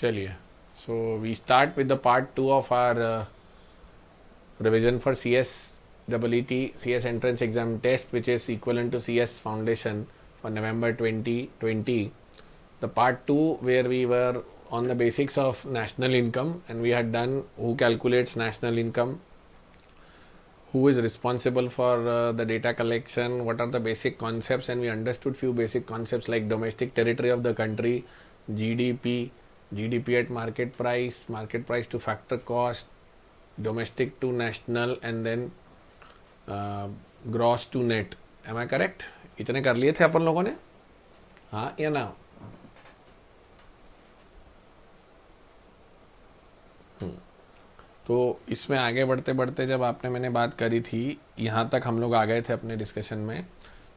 चलिए, so we start with the part 2 of our revision for CS EET CS entrance exam test, which is equivalent to CS foundation for November 2020. The part 2, where we were on the basics of national income, and we had done who calculates national income, who is responsible for the data collection, what are the basic concepts, and we understood few basic concepts like domestic territory of the country, GDP, GDP at market price to factor cost, domestic to national, and then gross to net. Am I correct? इतने कर लिए थे अपन लोगों ने, हाँ या ना? तो इसमें आगे बढ़ते बढ़ते जब आपने मैंने बात करी थी यहाँ तक हम लोग आ गए थे अपने डिस्कशन में,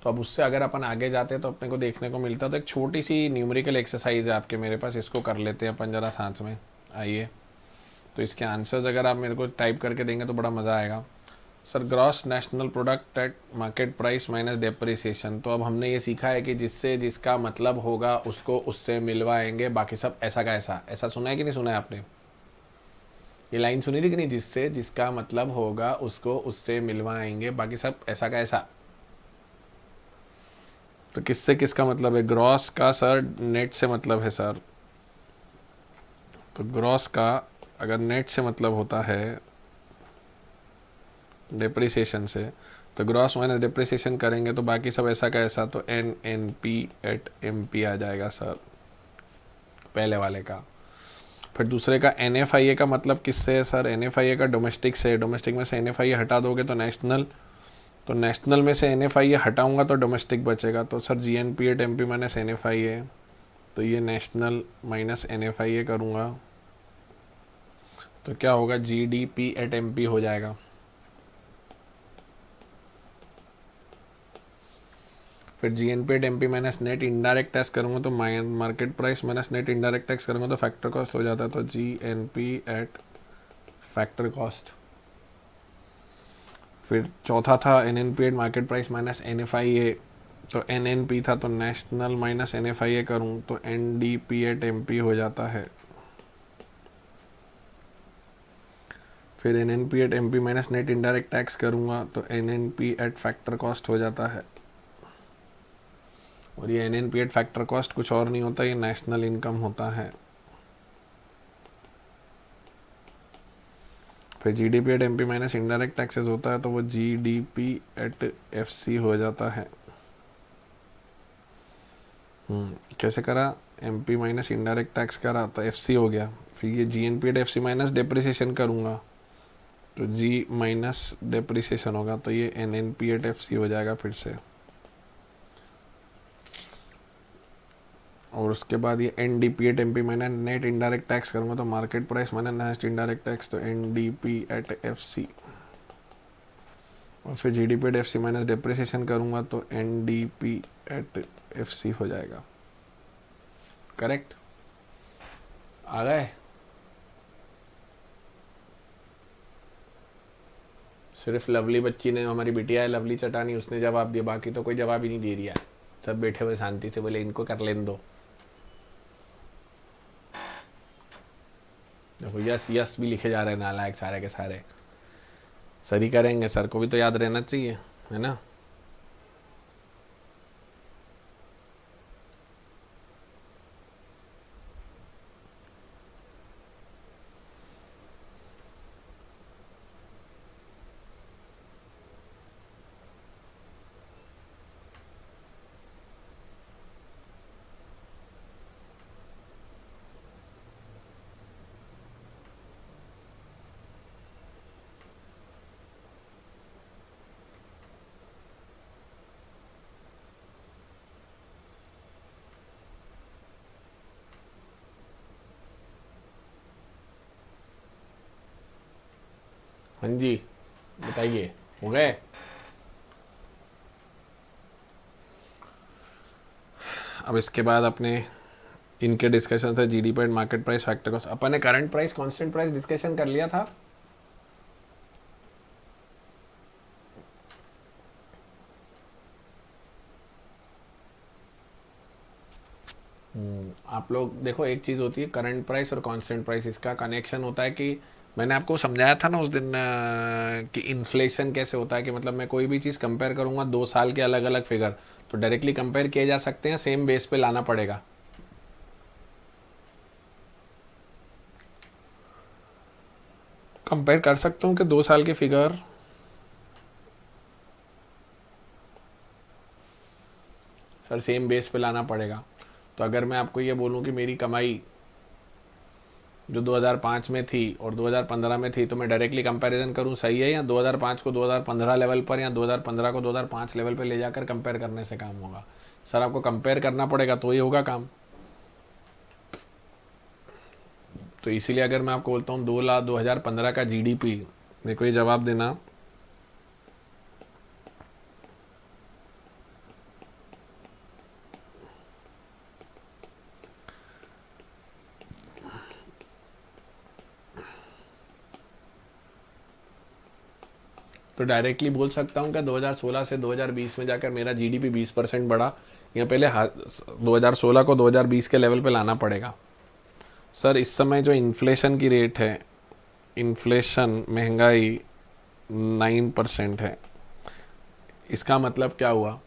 तो अब उससे अगर अपन आगे जाते तो अपने को देखने को मिलता, तो एक छोटी सी न्यूमेरिकल एक्सरसाइज है आपके मेरे पास, इसको कर लेते हैं अपन ज़रा साथ में. आइए, तो इसके आंसर्स अगर आप मेरे को टाइप करके देंगे तो बड़ा मज़ा आएगा. Sir, gross national product at market price minus depreciation. तो अब हमने ये सीखा है कि जिससे जिसका मतलब होगा उसको उससे मिलवाएंगे, बाकी सब ऐसा का ऐसा. ऐसा सुना है कि नहीं सुना है आपने? ये लाइन सुनी थी कि नहीं? जिससे जिसका मतलब होगा उसको उससे मिलवाएंगे, बाकी सब ऐसा का ऐसा. तो किससे किसका मतलब है? ग्रॉस का सर नेट से मतलब है सर. तो ग्रॉस का अगर नेट से मतलब होता है डिप्रिसिएशन से, तो ग्रॉस माइनस डिप्रिसिएशन करेंगे तो बाकी सब ऐसा का ऐसा, तो N N P at M P आ जाएगा सर, पहले वाले का. फिर दूसरे का एन एफ आई ए का मतलब किससे है सर? एन एफ आई ए का डोमेस्टिक से. डोमेस्टिक में से एन एफ आई ए हटा दोगे तो नेशनल, तो नेशनल में से एन एफ आई ए हटाऊँगा तो डोमेस्टिक बचेगा. तो sir G N P at M P minus N F I A, तो ये national minus N F I A करूँगा तो क्या होगा? G D P at M P हो जाएगा. फिर G N P at M P minus net indirect tax करूँगा तो market price minus net indirect tax करूँगा तो फैक्टर कॉस्ट हो जाता है. तो G N P at factor cost. फिर चौथा था N N P at market price minus N F I A, तो एन एन पी था तो national minus N F I A करूँ तो N D P at M P हो जाता है. फिर N N P at M P minus net indirect tax करूँगा तो N N P at factor cost हो जाता है. और ये N N P at factor cost कुछ और नहीं होता, ये नेशनल इनकम होता है. फिर G D P at M P minus indirect taxes होता है तो वो G D P at F C हो जाता है. कैसे करा? M P minus indirect tax करा तो एफ सी हो गया. फिर ये G N P at F C minus depreciation करूँगा तो जी माइनस डिप्रिसिएशन होगा, तो ये N N P at F C हो जाएगा फिर से. और उसके बाद ये N D P at M P मैंने नेट इनडायरेक्ट टैक्स करूँगा तो मार्केट प्राइस मैंने नेट इनडायरेक्ट टैक्स, तो N D P at F C. और फिर G D P at F C minus depreciation करूँगा तो N D P at F C हो जाएगा. करेक्ट? आ गए? सिर्फ लवली बच्ची ने, हमारी बिटिया है लवली चटानी, उसने जवाब दिया, बाकी तो कोई जवाब ही नहीं दे रहा. सब बैठे हुए शांति से बोले इनको कर लेने दो. देखो यस यस भी लिखे जा रहे हैं नालायक सारे के सारे. सर ही करेंगे, सर को भी तो याद रहना चाहिए, है ना? हाँ जी, बताइए, हो गए? अब इसके बाद अपने इनके डिस्कशन से GDP and market price factor cost. अपन ने current price constant price discussion कर लिया था. आप लोग देखो, एक चीज़ होती है करंट प्राइस और कांस्टेंट प्राइस, इसका कनेक्शन होता है कि मैंने आपको समझाया था ना उस दिन कि इन्फ्लेशन कैसे होता है, कि मतलब मैं कोई भी चीज़ कंपेयर करूंगा 2 साल के अलग अलग फिगर, तो डायरेक्टली कंपेयर किए जा सकते हैं, सेम बेस पे लाना पड़ेगा। कंपेयर कर सकता हूँ कि 2 साल के फिगर सर सेम बेस पे लाना पड़ेगा। तो अगर मैं आपको ये बोलूँ कि मेरी कमाई जो 2005 में थी और 2015 में थी, तो मैं डायरेक्टली कंपैरिजन करूं सही है, या 2005 को 2015 लेवल पर या 2015 को 2005 लेवल पर ले जाकर कंपेयर करने से काम होगा? सर आपको कंपेयर करना पड़ेगा तो ये होगा काम। तो इसीलिए अगर मैं आपको बोलता हूँ 2 लाख 2015 का जीडीपी, देखो ये जवाब देना, तो डायरेक्टली बोल सकता हूँ कि 2016 से 2020 में जाकर मेरा जीडीपी 20% बढ़ा, या पहले 2016 को 2020 के लेवल पे लाना पड़ेगा? सर इस समय जो इन्फ्लेशन की रेट है, इन्फ्लेशन महंगाई 9% है। इसका मतलब क्या हुआ?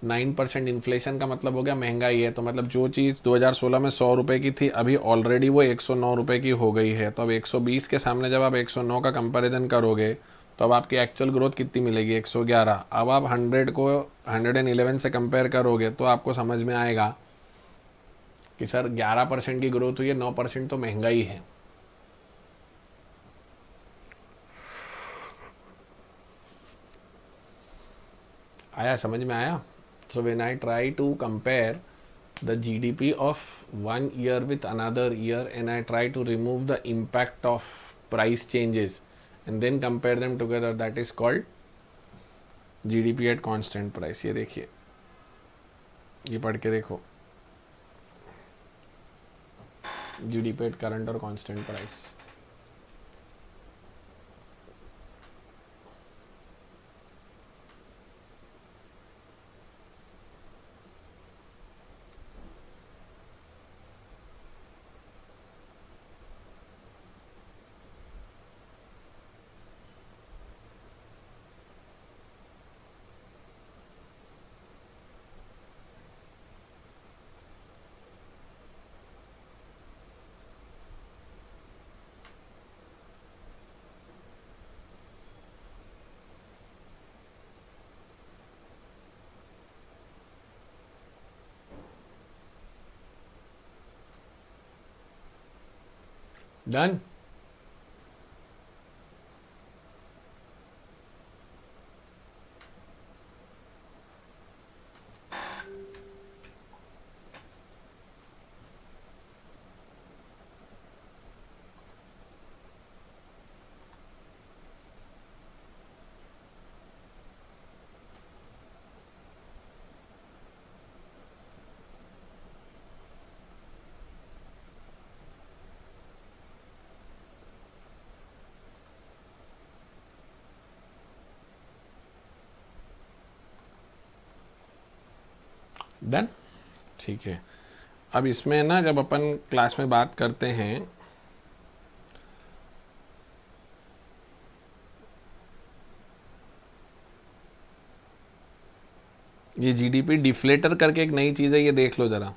9% इन्फ्लेशन का मतलब हो गया महंगाई है, तो मतलब जो चीज़ 2016 में 100 रुपये की थी, अभी ऑलरेडी वो 109 रुपये की हो गई है। तो अब 120 के सामने जब आप 109 का कंपैरिजन करोगे, तो अब आपकी एक्चुअल ग्रोथ कितनी मिलेगी? 111। अब आप 100 को 111 से कंपेयर करोगे तो आपको समझ में आएगा कि सर 11% की ग्रोथ हुई है, 9% तो महंगाई है। आया समझ में आया? So when I try to compare the GDP of one year with another year, and I try to remove the impact of price changes and then compare them together, that is called GDP at constant price। ये देखिए, ये पढ़ के देखो, GDP at current और constant price। Done. Done, ठीक है। अब इसमें ना जब अपन क्लास में बात करते हैं, ये जीडीपी डिफ्लेटर करके एक नई चीज़ है, ये देख लो ज़रा।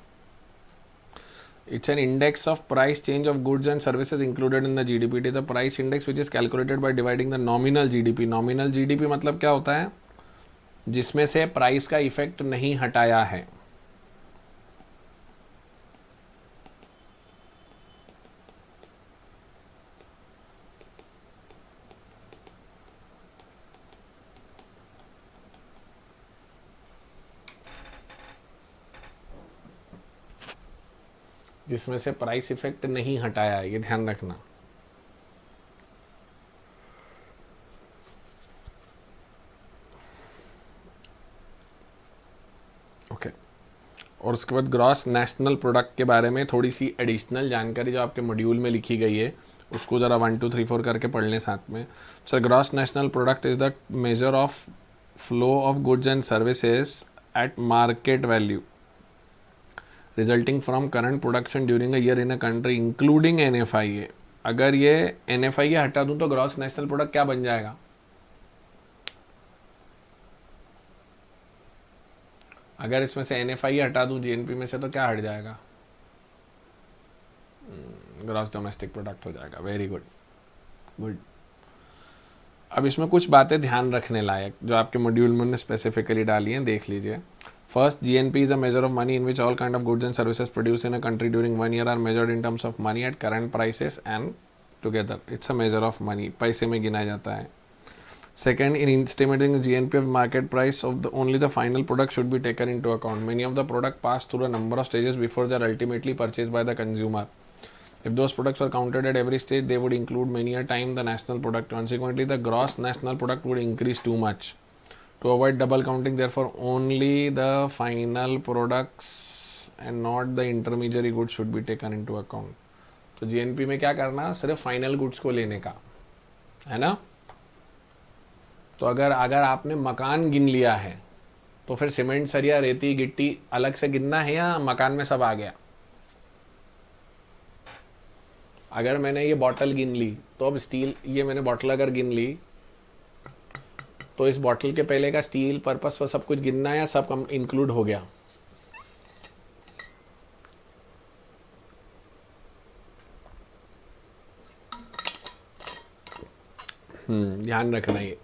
It's an index of price change of goods and services included in the GDP. It is the price index which is calculated by dividing the nominal GDP। nominal GDP मतलब क्या होता है? जिसमें से प्राइस का इफेक्ट नहीं हटाया है। जिसमें से प्राइस इफेक्ट नहीं हटाया है, ये ध्यान रखना। ओके। और उसके बाद ग्रॉस नेशनल प्रोडक्ट के बारे में थोड़ी सी एडिशनल जानकारी जो आपके मॉड्यूल में लिखी गई है, उसको ज़रा 1 2 3 4 करके पढ़ लें साथ में। Sir gross national product is the measure of flow of goods and services at market value resulting from current production during a year in a country including NFIA। अगर ये NFIA हटा दूं तो ग्रॉस नेशनल प्रोडक्ट क्या बन जाएगा? अगर इसमें से NFIA हटा दूं GNP में से तो क्या हट जाएगा? ग्रॉस डोमेस्टिक प्रोडक्ट हो जाएगा। Very good, good. अब इसमें कुछ बातें ध्यान रखने लायक जो आपके मॉड्यूल में उन्होंने स्पेसिफिकली डाली हैं, देख लीजिए। First, GNP is a measure of money in which all kind of goods and services produced in a country during 1 year are measured in terms of money at current prices and together. It's a measure of money, पैसे में गिना जाता है। Second, in estimating the GNP of market price of only the final product should be taken into account. Many of the product pass through a number of stages before they are ultimately purchased by the consumer. If those products were counted at every stage, they would include many a time the national product. Consequently, the gross national product would increase too much. To avoid double counting, therefore, only the final products and not the intermediary goods should be taken into account. तो GNP में क्या करना? सिर्फ final goods को लेने का है ना। तो अगर अगर आपने मकान गिन लिया है तो फिर सीमेंट, सरिया, रेती, गिट्टी अलग से गिनना है या मकान में सब आ गया? अगर मैंने ये बॉटल गिन ली तो अब स्टील, ये मैंने बॉटल अगर गिन ली तो इस बॉटल के पहले का स्टील, पर्पस पर सब कुछ गिनना है या सब कम इंक्लूड हो गया? ध्यान रखना ये।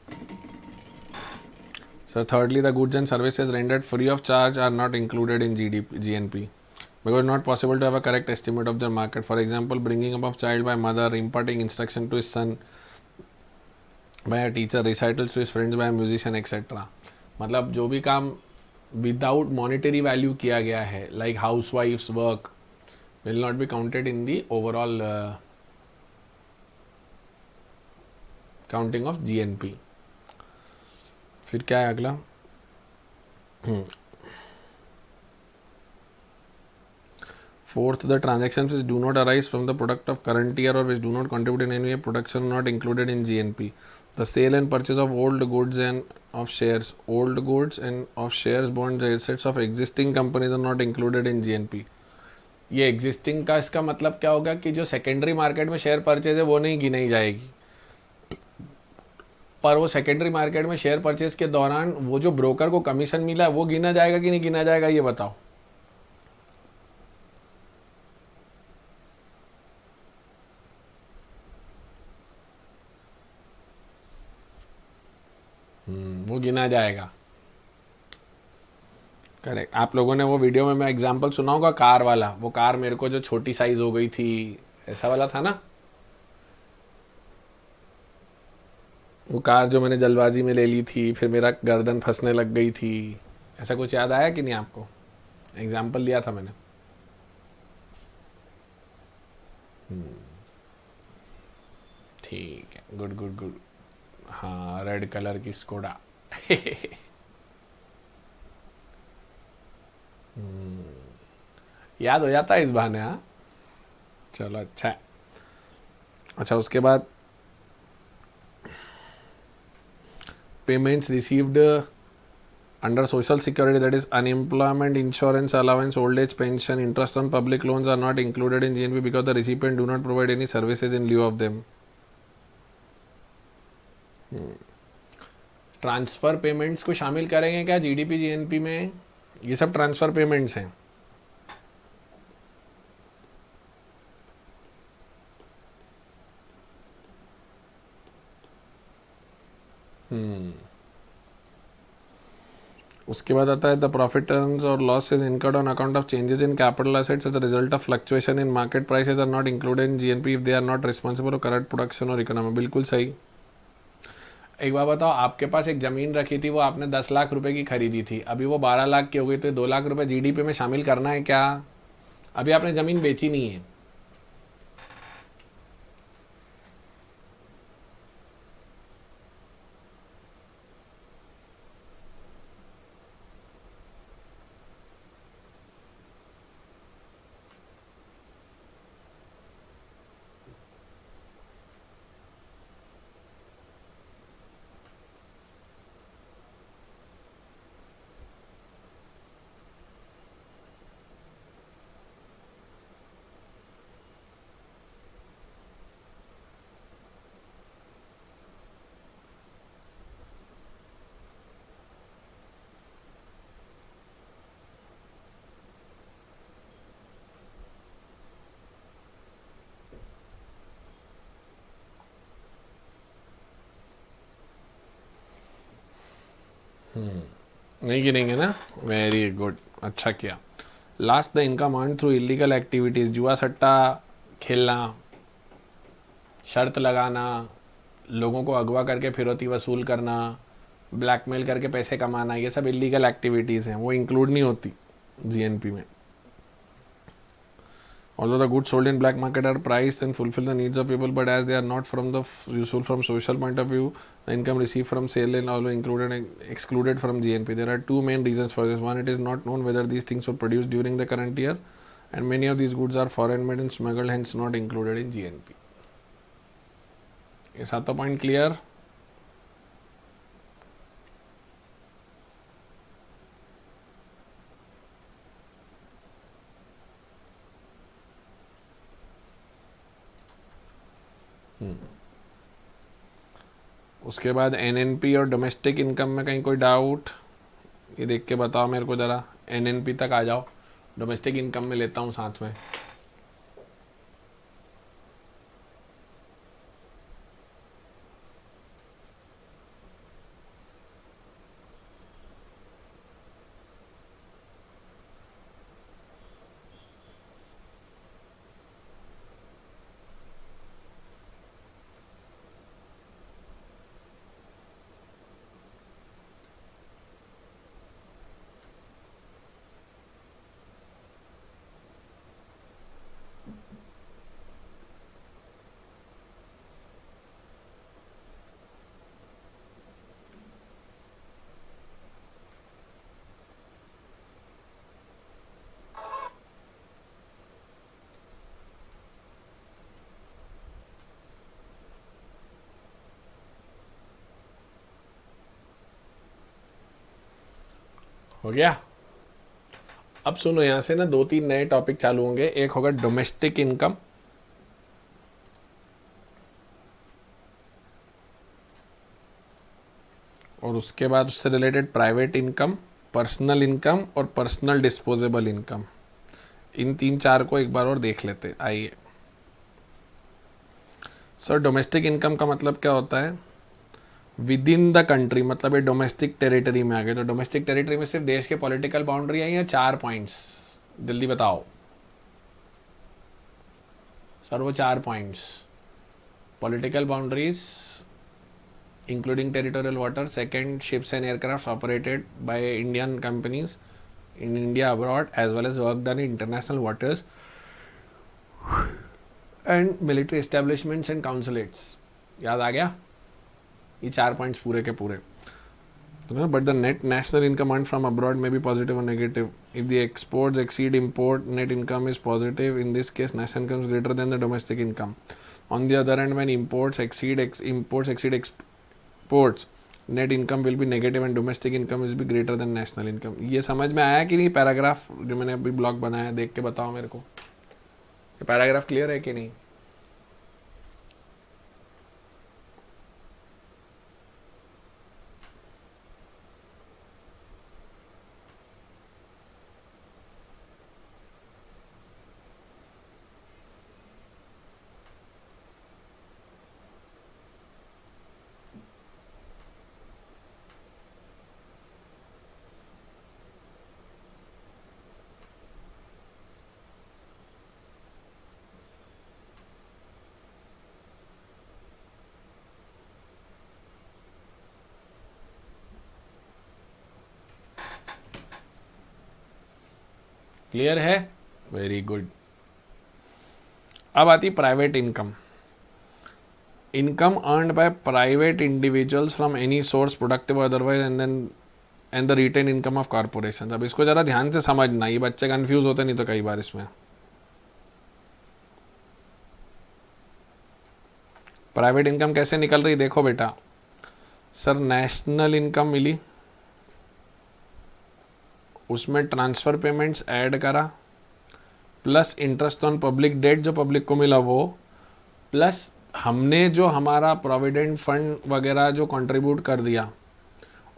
So thirdly, the goods and services rendered free of charge are not included in GNP because it's not possible to have a correct estimate of their market. For example, bringing up of child by mother, imparting instruction to his son by a teacher, recitals to his friends by a musician, etc. मतलब जो भी काम without monetary value किया गया है, like house wife's work, will not be counted in the overall counting of GNP। फिर क्या है अगला? Fourth, the transactions which do not arise from the product of current year or which do not contribute in any way production not included in GNP. The sale and purchase of old goods and of shares, old goods and of shares, bonds, assets of existing companies are not included in GNP. ये existing का इसका मतलब क्या होगा कि जो secondary market में share purchase है वो नहीं गिनाई जाएगी, पर वो सेकेंडरी मार्केट में शेयर परचेज के दौरान वो जो ब्रोकर को कमीशन मिला है वो गिना जाएगा कि नहीं गिना जाएगा, ये बताओ। वो गिना जाएगा। करेक्ट। आप लोगों ने वो वीडियो में मैं एग्जांपल सुना होगा कार वाला, वो कार मेरे को जो छोटी साइज हो गई थी, ऐसा वाला था ना वो कार जो मैंने जल्दबाजी में ले ली थी, फिर मेरा गर्दन फंसने लग गई थी। ऐसा कुछ याद आया कि नहीं आपको? एग्जाम्पल दिया था मैंने। ठीक है, गुड गुड गुड। हाँ, रेड कलर की स्कोडा। याद हो जाता है इस बहाने। हाँ, चलो अच्छा है। अच्छा, उसके बाद payments received under social security, that is unemployment insurance allowance, old age pension, interest on public loans are not included in GNP because the recipient do not provide any services in lieu of them. Transfer payments को शामिल करेंगे क्या GDP GNP में? ये सब transfer payments हैं। उसके बाद आता है द प्रॉफिट और loss is incurred on account of changes in capital assets as the result of fluctuation in market prices are not included in GNP if they are not responsible for correct production और economy. बिल्कुल सही। एक बार बताओ, आपके पास एक ज़मीन रखी थी, वो आपने 10 लाख रुपए की खरीदी थी, अभी वो 12 लाख की हो गई, तो 2 लाख रुपए GDP में शामिल करना है क्या? अभी आपने ज़मीन बेची नहीं है। नहीं गिनेंगे ना, वेरी गुड, अच्छा किया। Last the income earn through illegal activities, जुआ सट्टा खेलना, शर्त लगाना, लोगों को अगवा करके फिरौती वसूल करना, ब्लैकमेल करके पैसे कमाना, ये सब इलीगल एक्टिविटीज़ हैं, वो इंक्लूड नहीं होती जीएनपी में। Although the goods sold in black market are priced and fulfill the needs of people, but as they are not from the useful from social point of view, the income received from sale is also included and excluded from GNP. There are two main reasons for this. One, it is not known whether these things were produced during the current year, and many of these goods are foreign made and smuggled, hence not included in GNP. ये सातों point clear? उसके बाद NNP और domestic income में कहीं कोई doubt? ये देख के बताओ मेरे को ज़रा, एनएनपी तक आ जाओ, डोमेस्टिक इनकम में लेता हूँ साथ में। हो गया? अब सुनो, यहाँ से ना दो तीन नए टॉपिक चालू होंगे। एक होगा डोमेस्टिक इनकम, और उसके बाद उससे related private income, personal income और पर्सनल डिस्पोजेबल इनकम। इन तीन चार को एक बार और देख लेते। आइए सर, डोमेस्टिक इनकम का मतलब क्या होता है? विद इन द कंट्री, मतलब ये डोमेस्टिक टेरिटरी में आ गए। तो डोमेस्टिक टेरिटरी में सिर्फ देश के पॉलिटिकल बाउंड्री है या चार पॉइंट्स? जल्दी बताओ सर, वो चार points. Political boundaries including territorial water. Second, ships and aircrafts operated by Indian companies in India abroad, as well as work done in international waters, and military establishments and consulates. याद आ गया? ये चार points पूरे के पूरे। But the net national income earned from abroad may be positive or negative. If the exports exceed import, net income is positive. In this case, national income is greater than the domestic income. On the other hand, when imports exceed exports, net income will be negative and domestic income will be greater than national income. ये समझ में आया कि नहीं? Paragraph जो मैंने अभी blog बनाया, देख के बताओ मेरे को, ये पैराग्राफ क्लियर है कि नहीं? क्लियर है? Very good. अब आती private income. Income earned by private individuals from any source, productive otherwise, and the retained income of corporation. अब इसको जरा ध्यान से समझना, ये बच्चे कंफ्यूज होते नहीं तो कई बार इसमें। प्राइवेट इनकम कैसे निकल रही देखो बेटा। सर, नेशनल इनकम मिली, उसमें ट्रांसफ़र पेमेंट्स ऐड करा, plus interest on public debt जो पब्लिक को मिला वो, प्लस हमने जो हमारा प्रोविडेंट फंड वगैरह जो कंट्रीब्यूट कर दिया,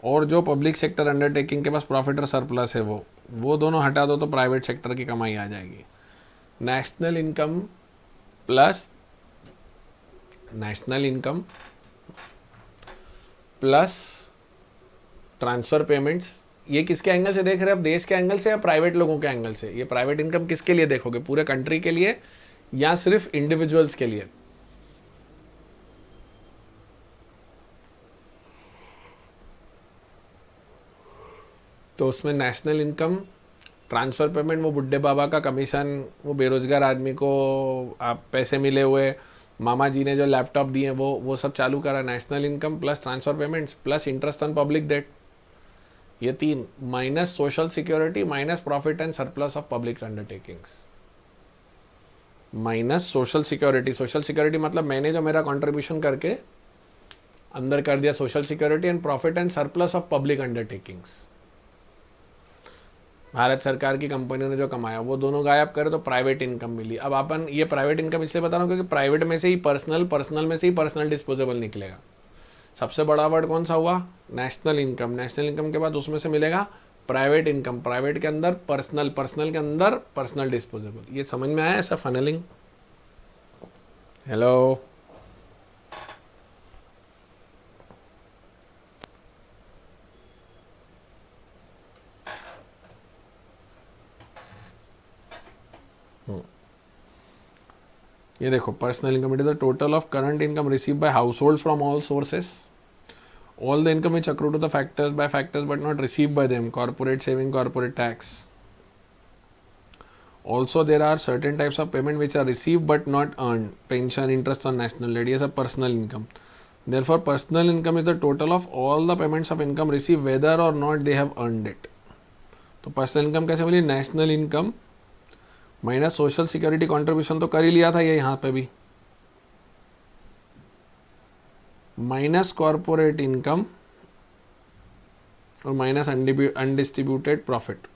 और जो पब्लिक सेक्टर अंडरटेकिंग के पास प्रॉफिट और सरप्लस है वो दोनों हटा दो तो प्राइवेट सेक्टर की कमाई आ जाएगी। National income plus transfer payments ये किसके एंगल से देख रहे हैं आप, देश के एंगल से या प्राइवेट लोगों के एंगल से? ये प्राइवेट इनकम किसके लिए देखोगे, पूरे कंट्री के लिए या सिर्फ इंडिविजुअल्स के लिए? तो उसमें नेशनल इनकम, ट्रांसफ़र पेमेंट, वो बुढ़े बाबा का कमीशन, वो बेरोजगार आदमी को आप पैसे मिले हुए, मामा जी ने जो लैपटॉप दिए वो सब चालू करा। National income plus transfer payments plus interest on public debt, ये तीन, minus social security minus profit and surplus of public undertakings. Minus social security, social security मतलब मैंने जो मेरा कंट्रीब्यूशन करके अंदर कर दिया social security, and profit and surplus of public undertakings, Bharat सरकार की कंपनियों ने जो कमाया वो दोनों गायब करे तो प्राइवेट इनकम मिली। अब अपन ये प्राइवेट इनकम इसलिए बता रहा हूँ क्योंकि प्राइवेट में से ही पर्सनल, पर्सनल में से ही पर्सनल डिस्पोजेबल निकलेगा। सबसे बड़ा वर्ड कौन सा हुआ, नेशनल इनकम। नेशनल इनकम के बाद उसमें से मिलेगा प्राइवेट इनकम, प्राइवेट के अंदर पर्सनल, पर्सनल के अंदर पर्सनल डिस्पोजेबल। ये समझ में आया ऐसा फनलिंग? हेलो, ये देखो personal income, it is the total of current income receive by house hold from all sources, all the income which accrue to the factors by factors but not received by them, corporate saving, corporate tax. Also there are certain types of payment which are received but not earned, pension, interest on national debt, ये सब personal income. Therefore personal income is the total of all the payments of income received whether or not they have earned it. तो personal income कैसे मिली, national income minus social security contribution तो कर ही लिया था ये यहाँ पे भी, माइनस कॉरपोरेट इनकम और माइनस अनडिस्ट्रीब्यूटेड प्रॉफिट।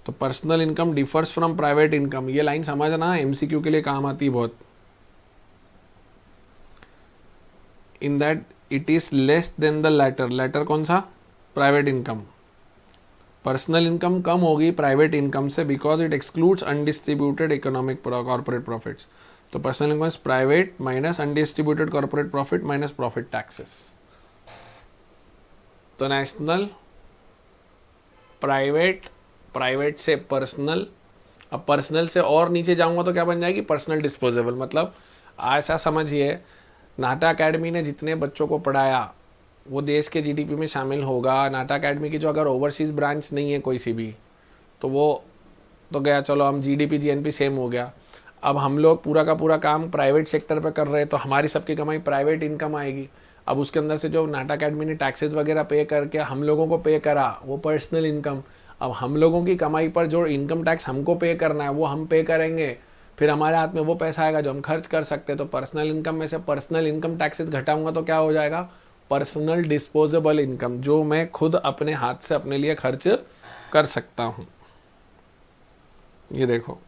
तो personal income differs from private income, ये लाइन समझना, एमसीक्यू के लिए काम आती है बहुत। In that it is less than the latter, latter कौन सा, प्राइवेट इनकम। पर्सनल इनकम कम होगी प्राइवेट इनकम से because it excludes undistributed economic corporate profits. तो personal income is private minus undistributed corporate profit minus profit taxes. तो national, private, private से personal, अब personal से और नीचे जाऊंगा तो क्या बन जाएगी, पर्सनल डिस्पोजेबल। मतलब ऐसा समझिए, नाटा अकेडमी ने जितने बच्चों को पढ़ाया वो देश के जीडीपी में शामिल होगा। नाटा अकेडमी की जो अगर ओवरसीज़ ब्रांच नहीं है कोई सी भी, तो वो तो गया, चलो हम जीडीपी जीएनपी सेम हो गया। अब हम लोग पूरा का पूरा काम प्राइवेट सेक्टर पे कर रहे हैं तो हमारी सबकी कमाई प्राइवेट इनकम आएगी। अब उसके अंदर से जो नाटा अकेडमी ने टैक्सेस वगैरह पे करके हम लोगों को पे करा वो पर्सनल इनकम। अब हम लोगों की कमाई पर जो इनकम टैक्स हमको पे करना है वो हम पे करेंगे, फिर हमारे हाथ में वो पैसा आएगा जो हम खर्च कर सकते हैं। तो पर्सनल इनकम में से पर्सनल इनकम टैक्सेस घटाऊंगा तो क्या हो जाएगा, पर्सनल डिस्पोजेबल इनकम, जो मैं खुद अपने हाथ से अपने लिए खर्च कर सकता हूँ। ये देखो,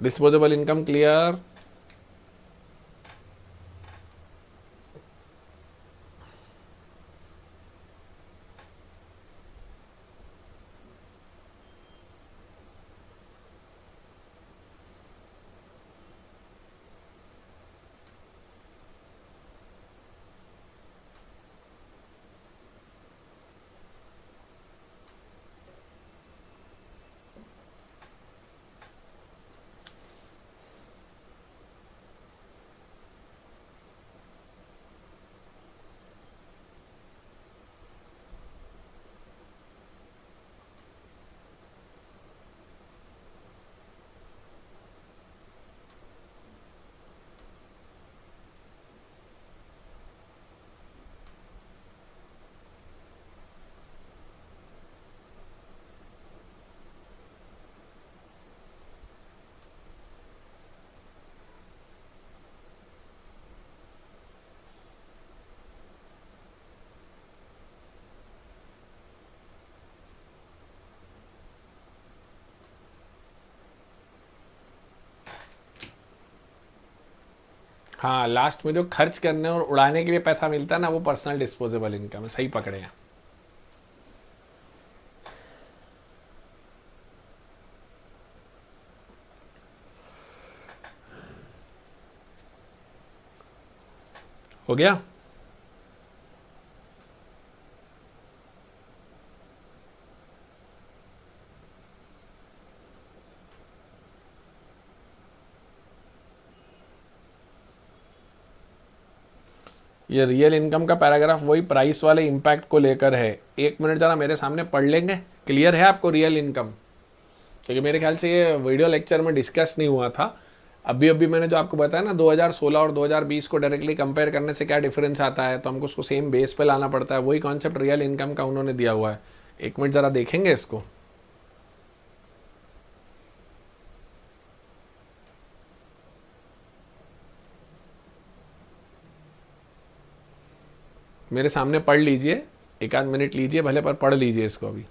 डिस्पोजेबल इनकम क्लियर? हाँ, लास्ट में जो खर्च करने और उड़ाने के लिए पैसा मिलता है ना, वो पर्सनल डिस्पोजेबल इनकम है। सही पकड़े हैं। हो गया? ये रियल इनकम का पैराग्राफ वही प्राइस वाले इम्पैक्ट को लेकर है। एक मिनट जरा मेरे सामने पढ़ लेंगे, क्लियर है आपको रियल इनकम? क्योंकि मेरे ख्याल से ये वीडियो लेक्चर में डिस्कस नहीं हुआ था। अभी अभी मैंने जो आपको बताया ना 2016 और 2020 को डायरेक्टली कंपेयर करने से क्या डिफरेंस आता है, तो हमको उसको सेम बेस पे लाना पड़ता है। वही कॉन्सेप्ट रियल इनकम का उन्होंने दिया हुआ है। एक मिनट जरा देखेंगे इसको। मेरे सामने पढ़ लीजिए, एक आध मिनट लीजिए भले, पर पढ़ लीजिए इसको अभी।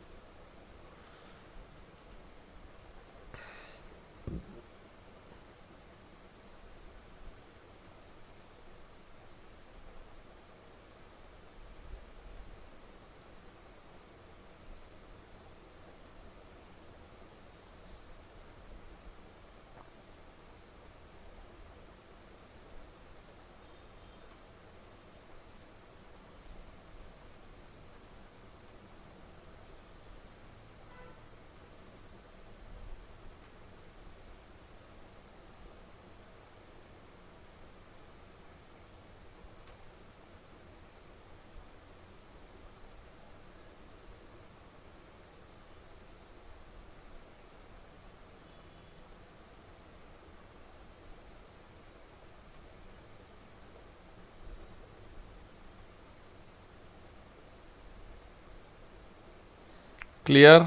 क्लियर?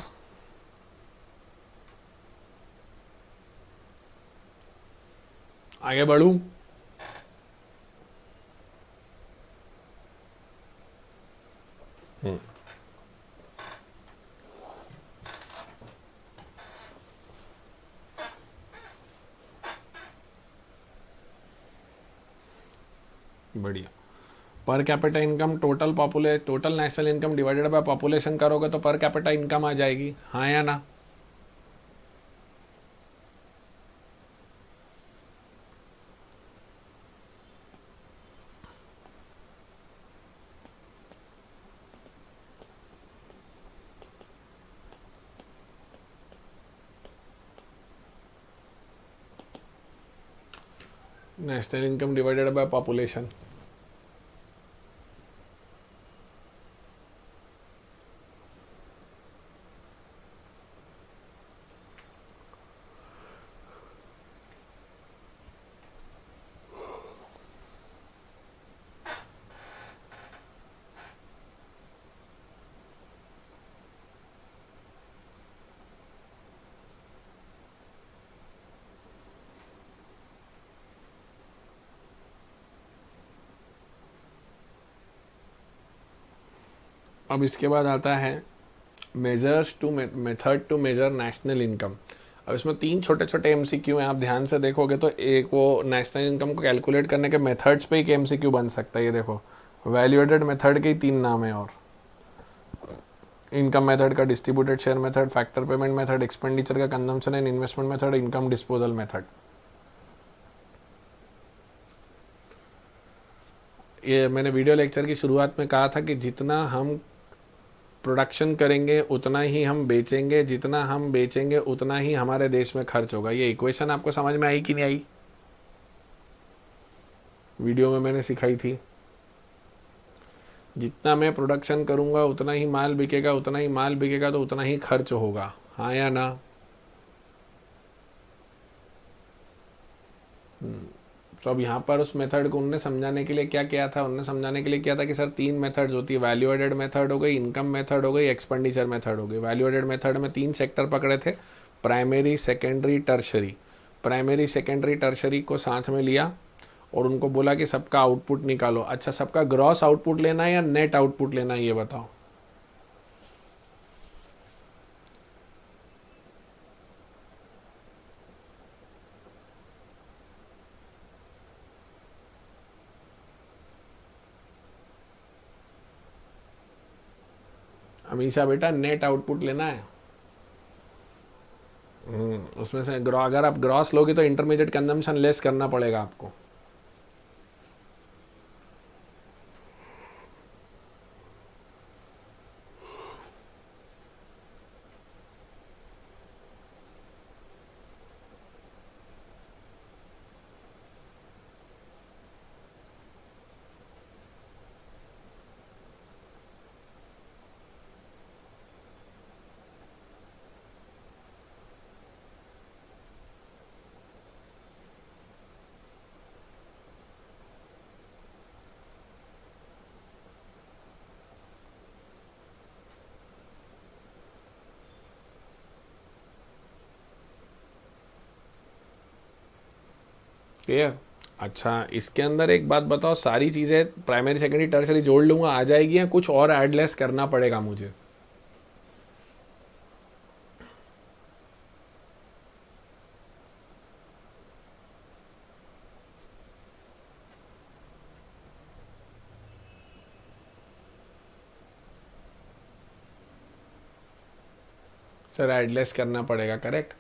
आगे बढ़ूं? बढ़िया। Per capita income total national income divided by population करोगे तो पर कैपिटा इनकम आ जाएगी, हाँ या ना? National income divided by population. अब इसके बाद आता है method to measure national income. अब इसमें तीन छोटे छोटे एमसीक्यू हैं, आप ध्यान से देखोगे तो एक वो नेशनल इनकम को कैलकुलेट करने के मेथड्स पे एक एमसीक्यू बन सकता है। ये देखो, वैल्यू एडेड मेथड के ही तीन नाम है, और इनकम मेथड का distributed share method, factor payment method, expenditure का consumption and investment method, income disposal method. ये मैंने वीडियो लेक्चर की शुरुआत में कहा था कि जितना हम प्रोडक्शन करेंगे उतना ही हम बेचेंगे, जितना हम बेचेंगे उतना ही हमारे देश में खर्च होगा। ये इक्वेशन आपको समझ में आई कि नहीं आई? वीडियो में मैंने सिखाई थी। जितना मैं प्रोडक्शन करूंगा उतना ही माल बिकेगा, उतना ही माल बिकेगा तो उतना ही खर्च होगा, हाँ या ना? तो अब यहाँ पर उस मेथड को उनने समझाने के लिए क्या किया था? उनने समझाने के लिए किया था कि सर तीन मेथड्स होती है, वैल्यू एडेड मेथड हो गई, इनकम मेथड हो गई, एक्सपेंडिचर मेथड हो गई। वैल्यू एडेड मेथड में तीन सेक्टर पकड़े थे, primary, secondary, tertiary. Primary, secondary, tertiary को साथ में लिया और उनको बोला कि सबका आउटपुट निकालो। अच्छा, सबका ग्रॉस आउटपुट लेना है या नेट आउटपुट लेना है, ये बताओ। हमेशा बेटा नेट आउटपुट लेना है। उसमें से अगर आप ग्रॉस लोगे तो इंटरमीडिएट कंजम्पशन लेस करना पड़ेगा आपको। क्लियर। अच्छा, इसके अंदर एक बात बताओ, सारी चीज़ें प्राइमरी सेकेंडरी टर्सरी जोड़ लूँगा आ जाएगी या कुछ और ऐड लेस करना पड़ेगा मुझे? सर एडलेस करना पड़ेगा, करेक्ट।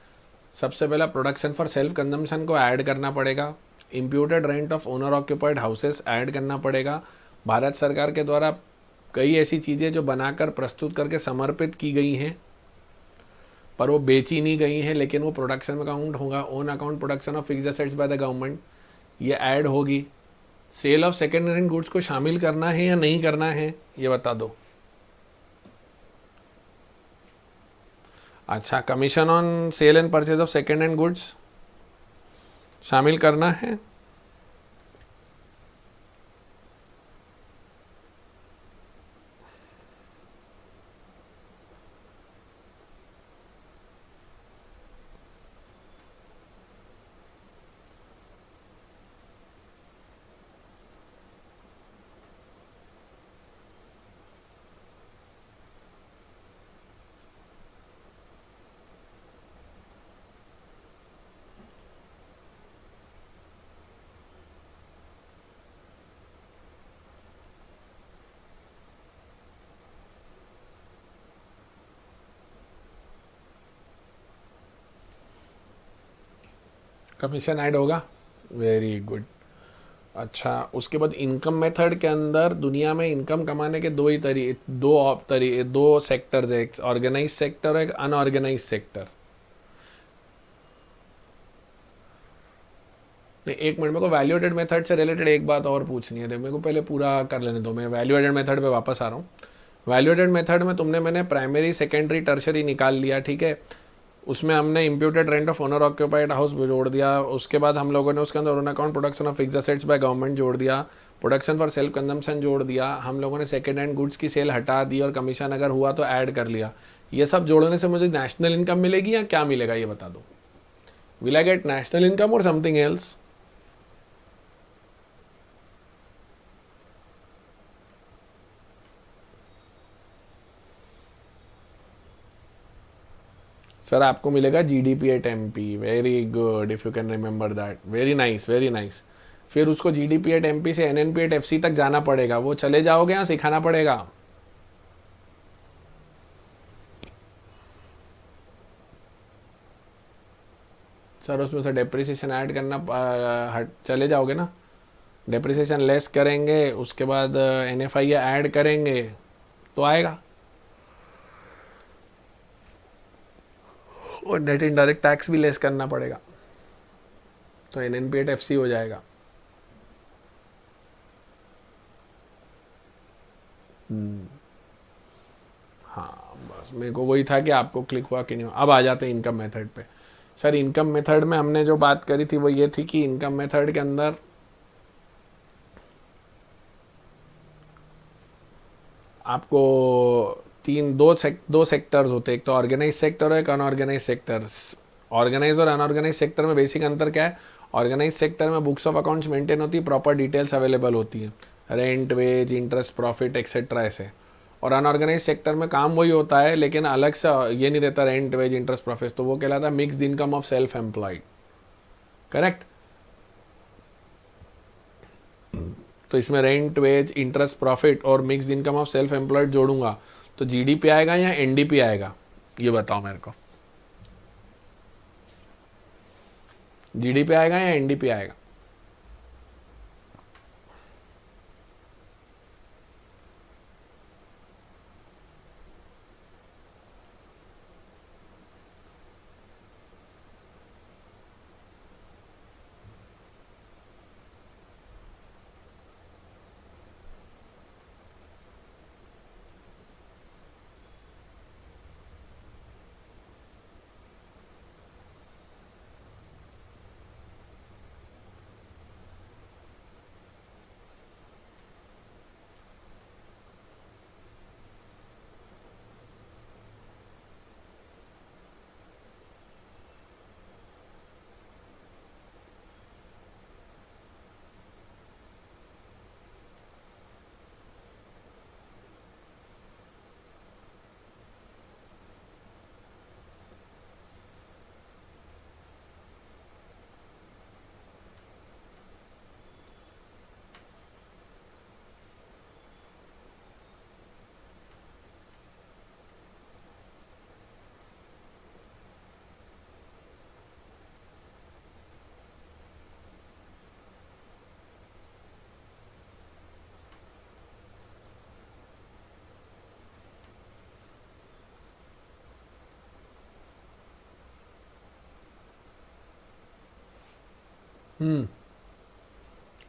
सबसे पहला प्रोडक्शन फॉर सेल्फ कंजम्पशन को ऐड करना पड़ेगा, imputed rent of owner occupied houses add करना पड़ेगा। भारत सरकार के द्वारा कई ऐसी चीज़ें जो बनाकर प्रस्तुत करके समर्पित की गई हैं पर वो बेची नहीं गई हैं, लेकिन वो प्रोडक्शन में काउंट होगा। Own account production of fixed assets by the government, ये ऐड होगी। Sale of second hand goods को शामिल करना है या नहीं करना है, ये बता दो। अच्छा, commission on sale and purchase of second hand goods शामिल करना है। कमीशन ऐड होगा, वेरी गुड। अच्छा, उसके बाद इनकम मेथड के अंदर दुनिया में इनकम कमाने के दो ही दो सेक्टर्स है, एक ऑर्गेनाइज सेक्टर और एक अनऑर्गेनाइज सेक्टर। नहीं, एक मिनट, मेरे को वैल्यू एडेड मेथड से रिलेटेड एक बात और पूछनी है, मेरे को पहले पूरा कर लेने दो, मैं वैल्यू एडेड मेथड पे वापस आ रहा हूँ। वैल्यू एडेड मेथड में मैंने प्राइमरी सेकेंडरी टर्शरी निकाल लिया, ठीक है। उसमें हमने imputed rent of owner occupied house जोड़ दिया। उसके बाद हम लोगों ने उसके अंदर own account production of fixed assets by government जोड़ दिया, प्रोडक्शन फॉर सेल्फ कंजम्पशन जोड़ दिया। हम लोगों ने सेकेंड हैंड गुड्स की सेल हटा दी और कमीशन अगर हुआ तो ऐड कर लिया। ये सब जोड़ने से मुझे नेशनल इनकम मिलेगी या क्या मिलेगा, ये बता दो। Will I get national income और समथिंग एल्स? सर आपको मिलेगा GDP at MP. Very good, if you can remember that, very nice very nice. फिर उसको जीडीपी एट एमपी से एनएनपी एट एफसी तक जाना पड़ेगा, वो चले जाओगे या सिखाना पड़ेगा? सर उसमें से डेप्रिसिएशन ऐड करना चले जाओगे ना, डेप्रिसिएशन लेस करेंगे, उसके बाद एनएफआई ऐड करेंगे तो आएगा, और नेट इनडायरेक्ट टैक्स भी लेस करना पड़ेगा, तो एनएनपी एट एफसी हो जाएगा। हाँ, बस मेरे को वही था कि आपको क्लिक हुआ कि नहीं हुआ। अब आ जाते हैं इनकम मेथड पे। सर इनकम मेथड में हमने जो बात करी थी वो ये थी कि इनकम मेथड के अंदर आपको दो सेक्टर्स होते हैं, एक तो ऑर्गेनाइज सेक्टर और एक अनऑर्गेनाइज सेक्टर। ऑर्गेनाइज और अनऑर्गेनाइज सेक्टर में बेसिक अंतर क्या है? ऑर्गेनाइज सेक्टर में बुक्स ऑफ अकाउंट्स मेंटेन होती है, प्रॉपर डिटेल्स अवेलेबल होती हैं, rent, wage, interest, profit etcetera ऐसे। और अनऑर्गेनाइज सेक्टर में काम वही होता है लेकिन अलग से ये नहीं रहता, रेंट, वेज, इंटरेस्ट, प्रॉफिट, तो वो कहलाता है mixed income of self employed, correct. तो इसमें रेंट, वेज, इंटरेस्ट, प्रॉफिट और mix income of self employed जोड़ूंगा तो जीडीपी आएगा या एनडीपी आएगा, ये बताओ मेरे को। जीडीपी आएगा या एनडीपी आएगा?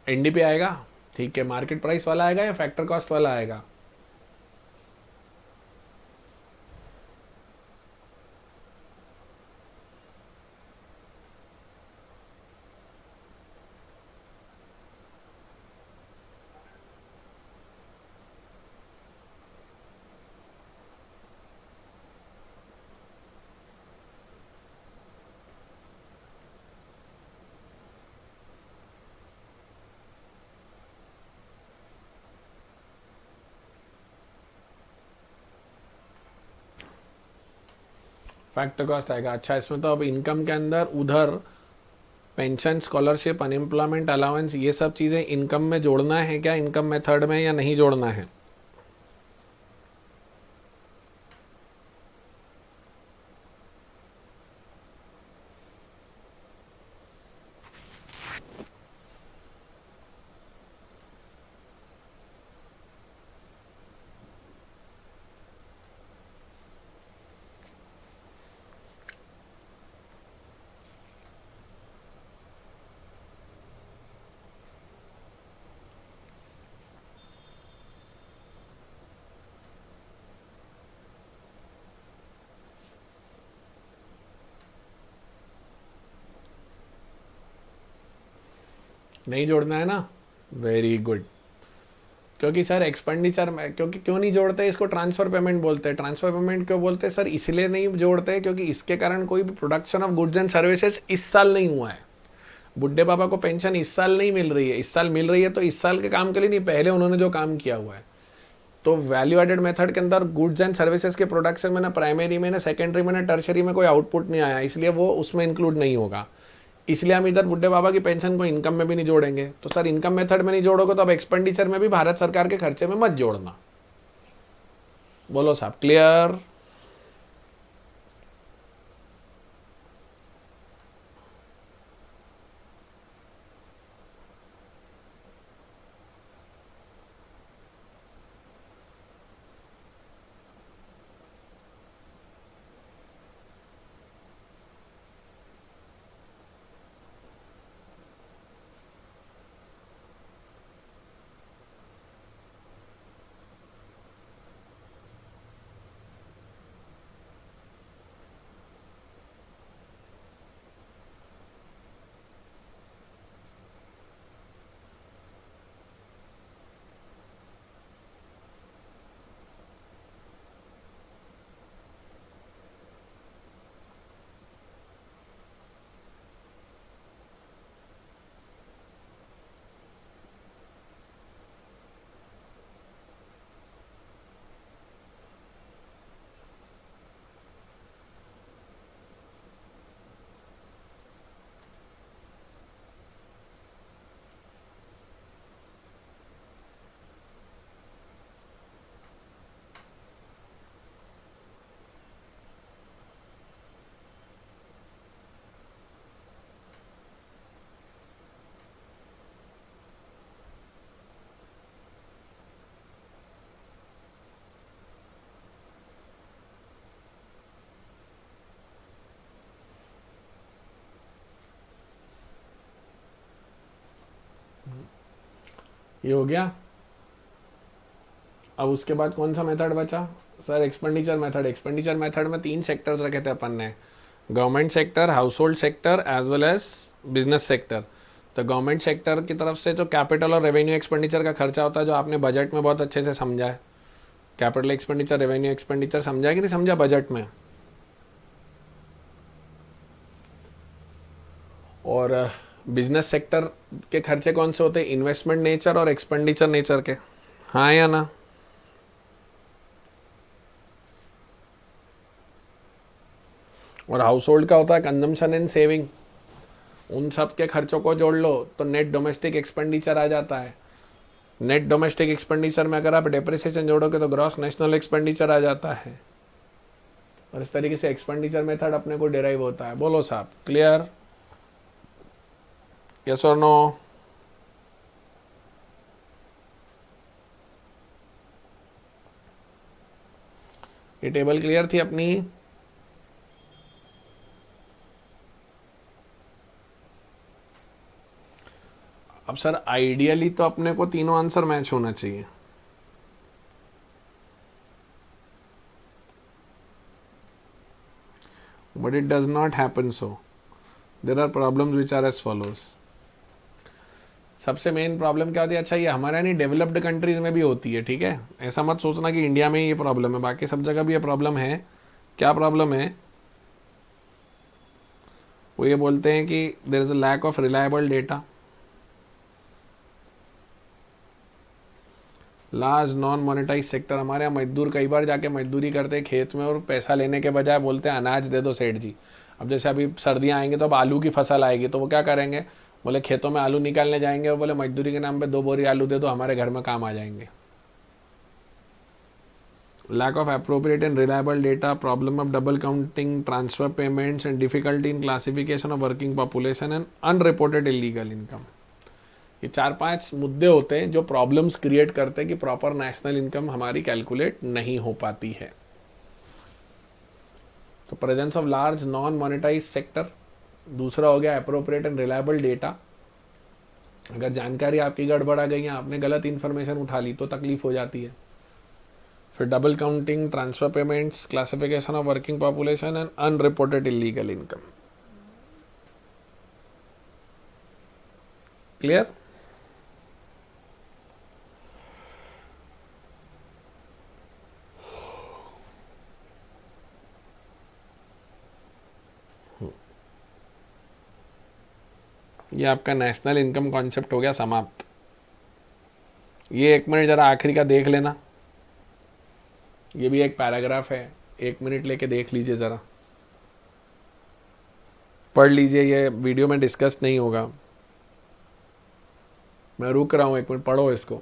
एनडीपी आएगा, ठीक है, मार्केट प्राइस वाला आएगा या फैक्टर कॉस्ट वाला आएगा? फैक्टर कॉस्ट आएगा। अच्छा, इसमें तो अब इनकम के अंदर उधर पेंशन, स्कॉलरशिप, अनएम्प्लॉयमेंट अलाउंस, ये सब चीज़ें इनकम में जोड़ना है क्या, इनकम मेथड में, या नहीं जोड़ना है? नहीं जोड़ना है ना, वेरी गुड। क्योंकि सर एक्सपेंडिचर में, क्योंकि क्यों नहीं जोड़ते, इसको ट्रांसफर पेमेंट बोलते हैं। ट्रांसफर पेमेंट क्यों बोलते हैं सर? इसलिए नहीं जोड़ते क्योंकि इसके कारण कोई भी production of goods and services इस साल नहीं हुआ है। बुड्ढे बाबा को पेंशन इस साल नहीं मिल रही है, इस साल मिल रही है तो इस साल के काम के लिए नहीं, पहले उन्होंने जो काम किया हुआ है। तो वैल्यू एडेड मेथड के अंदर गुड्स एंड सर्विसेज के प्रोडक्शन में ना प्राइमरी में, ना सेकेंडरी में, ना टर्शरी में कोई आउटपुट नहीं आया, इसलिए वो उसमें इंक्लूड नहीं होगा। इसलिए हम इधर बुड्ढे बाबा की पेंशन को इनकम में भी नहीं जोड़ेंगे। तो सर इनकम मेथड में नहीं जोड़ोगे तो अब एक्सपेंडिचर में भी भारत सरकार के खर्चे में मत जोड़ना। बोलो साहब, क्लियर? ये हो गया। अब उसके बाद कौन सा मेथड बचा sir? Expenditure method. Expenditure method में 3 सेक्टर्स रखे थे अपन ने, government sector, household sector, as well as business sector. तो गवर्नमेंट सेक्टर की तरफ से जो कैपिटल और रेवेन्यू एक्सपेंडिचर का खर्चा होता है, जो आपने बजट में बहुत अच्छे से समझा है, कैपिटल एक्सपेंडिचर, रेवेन्यू एक्सपेंडिचर समझा है कि नहीं समझा बजट में? और बिजनेस सेक्टर के खर्चे कौन से होते हैं? इन्वेस्टमेंट नेचर और एक्सपेंडिचर नेचर के, हाँ या ना? और हाउस होल्ड का होता है कंजम्पशन एंड सेविंग। उन सब के खर्चों को जोड़ लो तो नेट डोमेस्टिक एक्सपेंडिचर आ जाता है। नेट डोमेस्टिक एक्सपेंडिचर में अगर आप डेप्रिसिएशन जोड़ोगे तो ग्रॉस नेशनल एक्सपेंडिचर आ जाता है। और इस तरीके से एक्सपेंडिचर मेथड अपने को डिराइव होता है। बोलो साहब, क्लियर? यस और नो? ये टेबल क्लियर थी अपनी? अब सर आइडियली तो अपने को तीनों आंसर मैच होना चाहिए, but it does not happen so. There are problems which are as follows. सबसे मेन प्रॉब्लम क्या होती है, अच्छा ये हमारे नहीं डेवलप्ड कंट्रीज में भी होती है, ठीक है, ऐसा मत सोचना कि इंडिया में ही ये प्रॉब्लम है, बाकी सब जगह भी ये प्रॉब्लम है। क्या प्रॉब्लम है, वो ये बोलते हैं कि there is a lack of reliable data, large non monetise sector. हमारे यहाँ मजदूर कई बार जाके मजदूरी करते हैं खेत में और पैसा लेने के बजाय बोलते हैं अनाज दे दो सेठ जी। अब जैसे अभी सर्दियाँ आएंगी तो अब आलू की फसल आएगी, तो वो क्या करेंगे, बोले खेतों में आलू निकालने जाएंगे और बोले मजदूरी के नाम पे 2 बोरी आलू दे दो, हमारे घर में काम आ जाएंगे। Lack of appropriate and reliable data, problem of double counting transfer payments and difficulty in classification of working population and unreported illegal income. ये 4-5 मुद्दे होते हैं जो प्रॉब्लम्स क्रिएट करते हैं कि प्रॉपर नेशनल इनकम हमारी कैलकुलेट नहीं हो पाती है। तो presence of large non monetise sector, दूसरा हो गया अप्रोप्रिएट एंड रिलायबल डेटा। अगर जानकारी आपकी गड़बड़ा गई है, आपने गलत इन्फॉर्मेशन उठा ली तो तकलीफ हो जाती है। फिर double counting, transfer payments, classification of working population and unreported illegal income. Clear? ये आपका नेशनल इनकम कॉन्सेप्ट हो गया समाप्त। ये 1 मिनट जरा आखिरी का देख लेना, ये भी एक पैराग्राफ है, 1 मिनट लेके देख लीजिए, ज़रा पढ़ लीजिए, ये वीडियो में डिस्कस नहीं होगा, मैं रुक रहा हूँ 1 मिनट, पढ़ो इसको।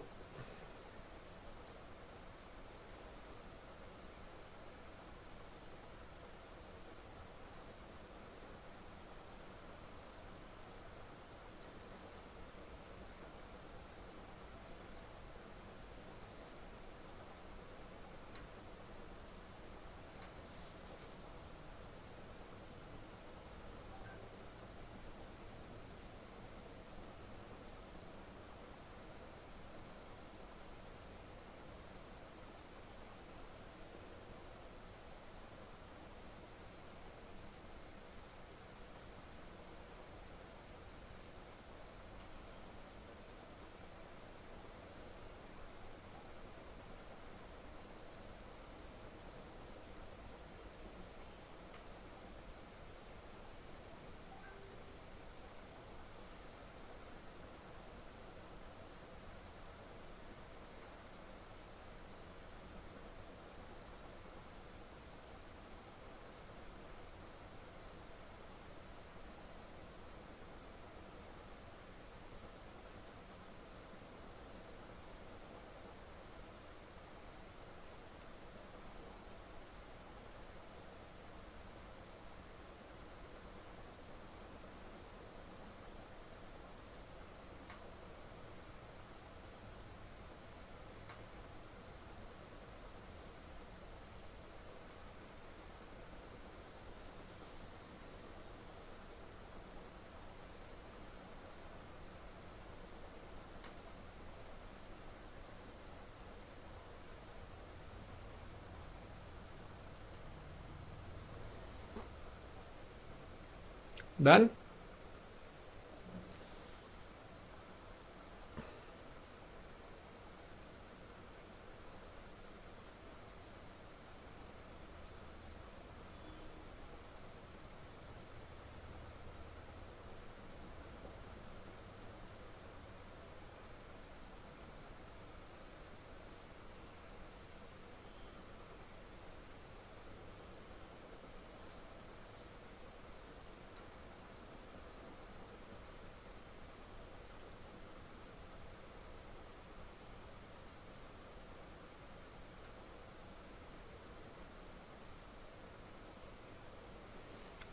डन?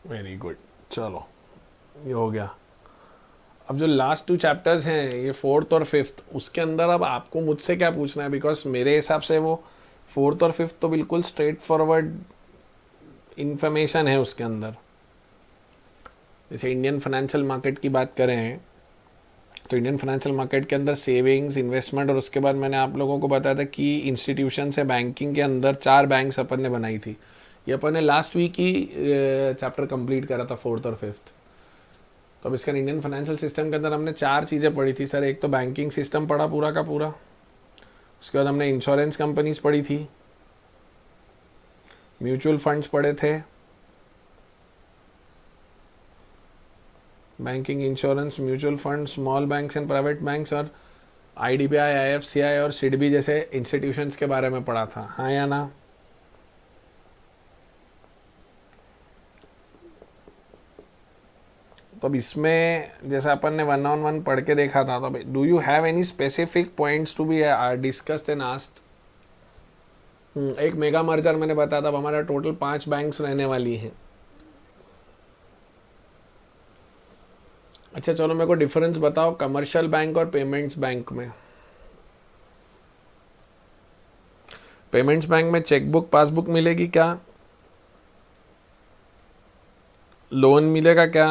वेरी गुड, चलो ये हो गया। अब जो लास्ट 2 चैप्टर्स हैं, ये 4th और 5th, उसके अंदर अब आपको मुझसे क्या पूछना है, बिकॉज मेरे हिसाब से वो 4th और 5th तो बिल्कुल स्ट्रेट फॉरवर्ड इंफॉर्मेशन है उसके अंदर। जैसे इंडियन फाइनेंशियल मार्केट की बात करें तो इंडियन फाइनेंशियल मार्केट के अंदर सेविंग्स, इन्वेस्टमेंट, और उसके बाद मैंने आप लोगों को बताया था कि इंस्टीट्यूशन से बैंकिंग के अंदर 4 बैंक्स अपन ने बनाई थी। ये अपन ने लास्ट वीक ही चैप्टर कंप्लीट करा था, 4th और 5th। तो अब इसका इंडियन फाइनेंशियल सिस्टम के अंदर हमने 4 चीज़ें पढ़ी थी सर। एक तो बैंकिंग सिस्टम पढ़ा पूरा का पूरा, उसके बाद हमने इंश्योरेंस कंपनीज पढ़ी थी, म्यूचुअल फंड्स पढ़े थे, banking, insurance, mutual fund, small banks and private banks, और आईडीबीआई, आईएफसीआई और सिडबी जैसे इंस्टीट्यूशंस के बारे में पढ़ा था। हाँ या ना? तो अब इसमें जैसे अपन ने 1-on-1 पढ़ के देखा था, तो do you have any specific points to be discussed and asked? एक मेगा मर्जर मैंने बताया था, अब हमारा टोटल 5 बैंक्स रहने वाली हैं। अच्छा चलो मेरे को डिफरेंस बताओ कमर्शियल बैंक और पेमेंट्स बैंक में। पेमेंट्स बैंक में चेकबुक, पासबुक मिलेगी क्या? लोन मिलेगा क्या?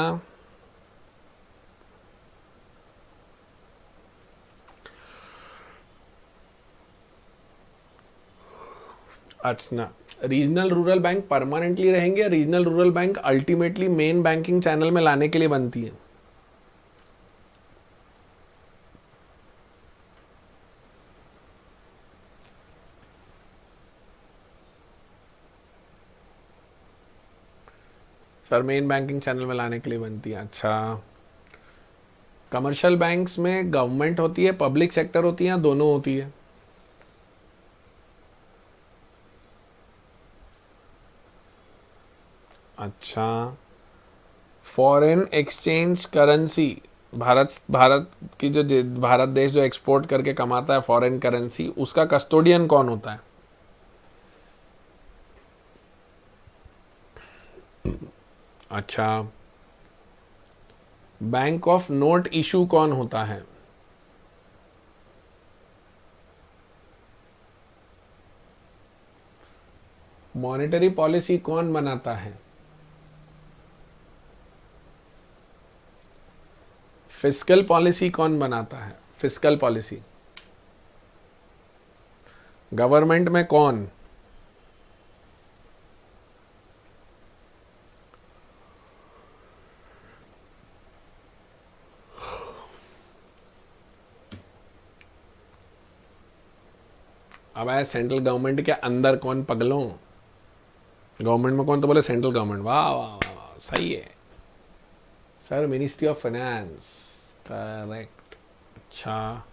अच्छा, रीजनल रूरल बैंक परमानेंटली रहेंगे या regional rural bank ultimately main banking channel में लाने के लिए बनती है? सर मेन बैंकिंग चैनल में लाने के लिए बनती है। अच्छा, कमर्शियल बैंक्स में गवर्नमेंट होती है, पब्लिक सेक्टर होती है, या दोनों होती है? अच्छा, foreign exchange currency, Bharat Bharat की जो भारत देश जो एक्सपोर्ट करके कमाता है फॉरेन करेंसी, उसका कस्टोडियन कौन होता है? अच्छा, बैंक ऑफ नोट इशू कौन होता है? मॉनेटरी पॉलिसी कौन बनाता है? फिस्कल पॉलिसी कौन बनाता है? फिस्कल पॉलिसी गवर्नमेंट में कौन? अब आया सेंट्रल गवर्नमेंट के अंदर कौन पगलों? गवर्नमेंट में कौन? तो बोले सेंट्रल गवर्नमेंट। वाह वाह वाह वाह, सही है sir, ministry of finance, correct. अच्छा,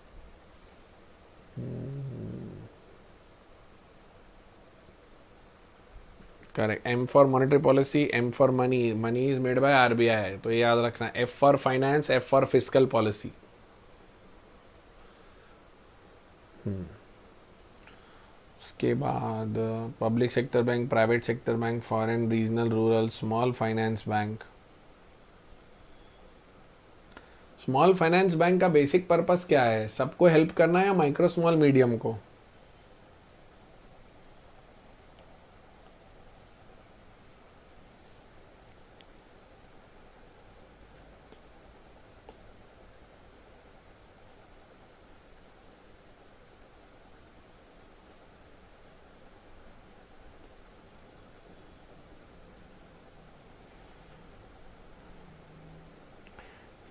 correct. M for monetary policy, M for money, money is made by RBI, तो ये याद रखना। F for finance, F for fiscal policy. उसके बाद public sector bank, private sector bank, foreign, regional, rural, small finance bank. Small finance bank का basic purpose क्या है? सबको हेल्प करना है या माइक्रो स्मॉल मीडियम को?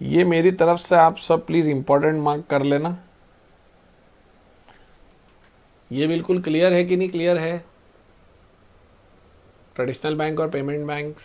ये मेरी तरफ से आप सब प्लीज इंपॉर्टेंट मार्क कर लेना। ये बिल्कुल क्लियर है कि नहीं क्लियर है? ट्रेडिशनल बैंक और पेमेंट बैंक्स।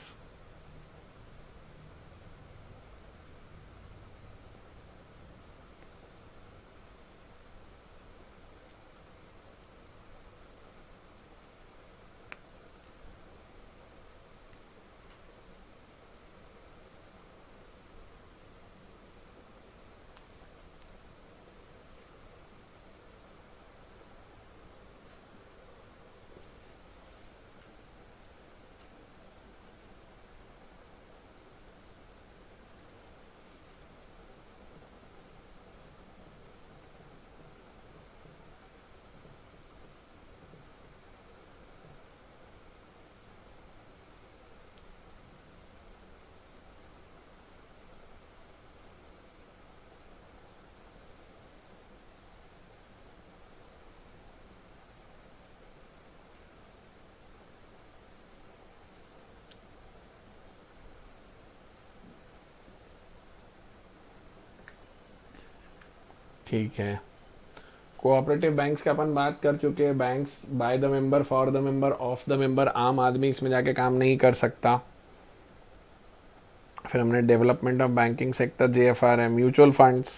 ठीक है, कोऑपरेटिव बैंक्स का अपन बात कर चुके हैं। Banks by the member, for the member, of the member, आम आदमी इसमें जाके काम नहीं कर सकता। फिर हमने development of banking sector, JFR है। Mutual funds,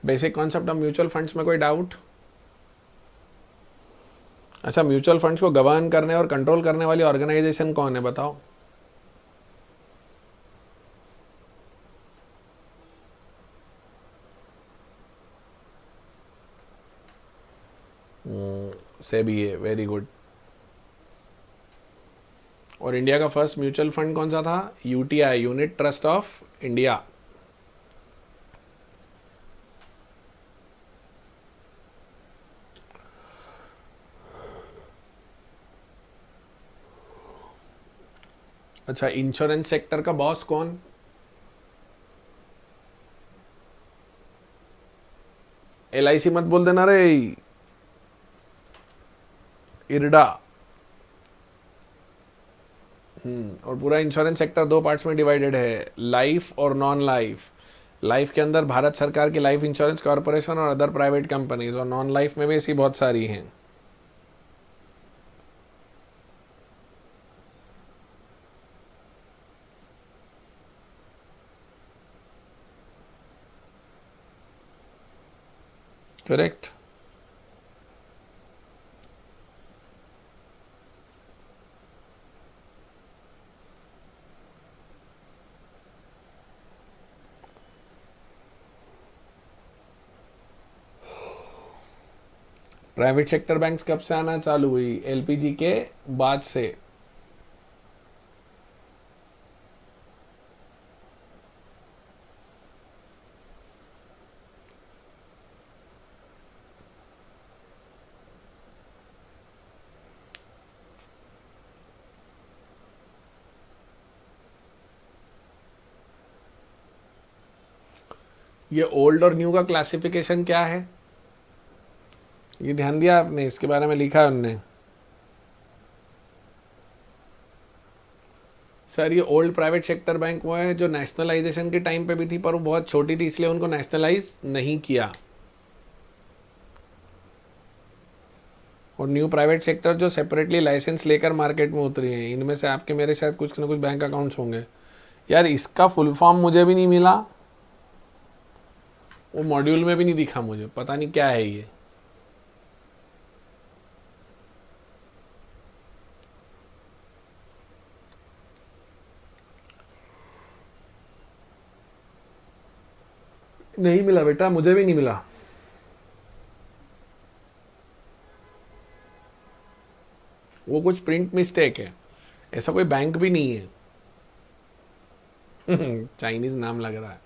basic concept of mutual funds में कोई डाउट? अच्छा, म्यूचुअल फंड्स को गवर्न करने और कंट्रोल करने वाली ऑर्गेनाइजेशन कौन है बताओ? सेबी है, वेरी गुड। और इंडिया का फर्स्ट म्यूचुअल फंड कौन सा था? UTI, unit trust of India. अच्छा, इंश्योरेंस सेक्टर का बॉस कौन? एलआईसी मत बोल देना रे, इरडा। और पूरा इंश्योरेंस सेक्टर दो पार्ट्स में डिवाइडेड है, लाइफ और नॉन लाइफ। लाइफ के अंदर भारत सरकार की लाइफ इंश्योरेंस कॉर्पोरेशन और अदर प्राइवेट कंपनीज, और नॉन लाइफ में भी ऐसी बहुत सारी हैं। करेक्ट। प्राइवेट सेक्टर बैंक्स कब से आना चालू हुई? एलपीजी के बाद से। ये ओल्ड और न्यू का क्लासिफिकेशन क्या है? ये ध्यान दिया आपने? इसके बारे में लिखा है उनने। सर, ये ओल्ड प्राइवेट सेक्टर बैंक वो है जो नेशनलाइजेशन के टाइम पे भी थी, पर वो बहुत छोटी थी, इसलिए उनको नेशनलाइज नहीं किया। और न्यू प्राइवेट सेक्टर जो सेपरेटली लाइसेंस लेकर मार्केट में उतरी है, इनमें से आपके मेरे शायद कुछ ना कुछ बैंक अकाउंट्स होंगे। यार, इसका फुल फॉर्म मुझे भी नहीं मिला, वो मॉड्यूल में भी नहीं दिखा मुझे, पता नहीं क्या है ये। नहीं मिला बेटा, मुझे भी नहीं मिला। वो कुछ प्रिंट मिस्टेक है, ऐसा कोई बैंक भी नहीं है। चाइनीज नाम लग रहा है।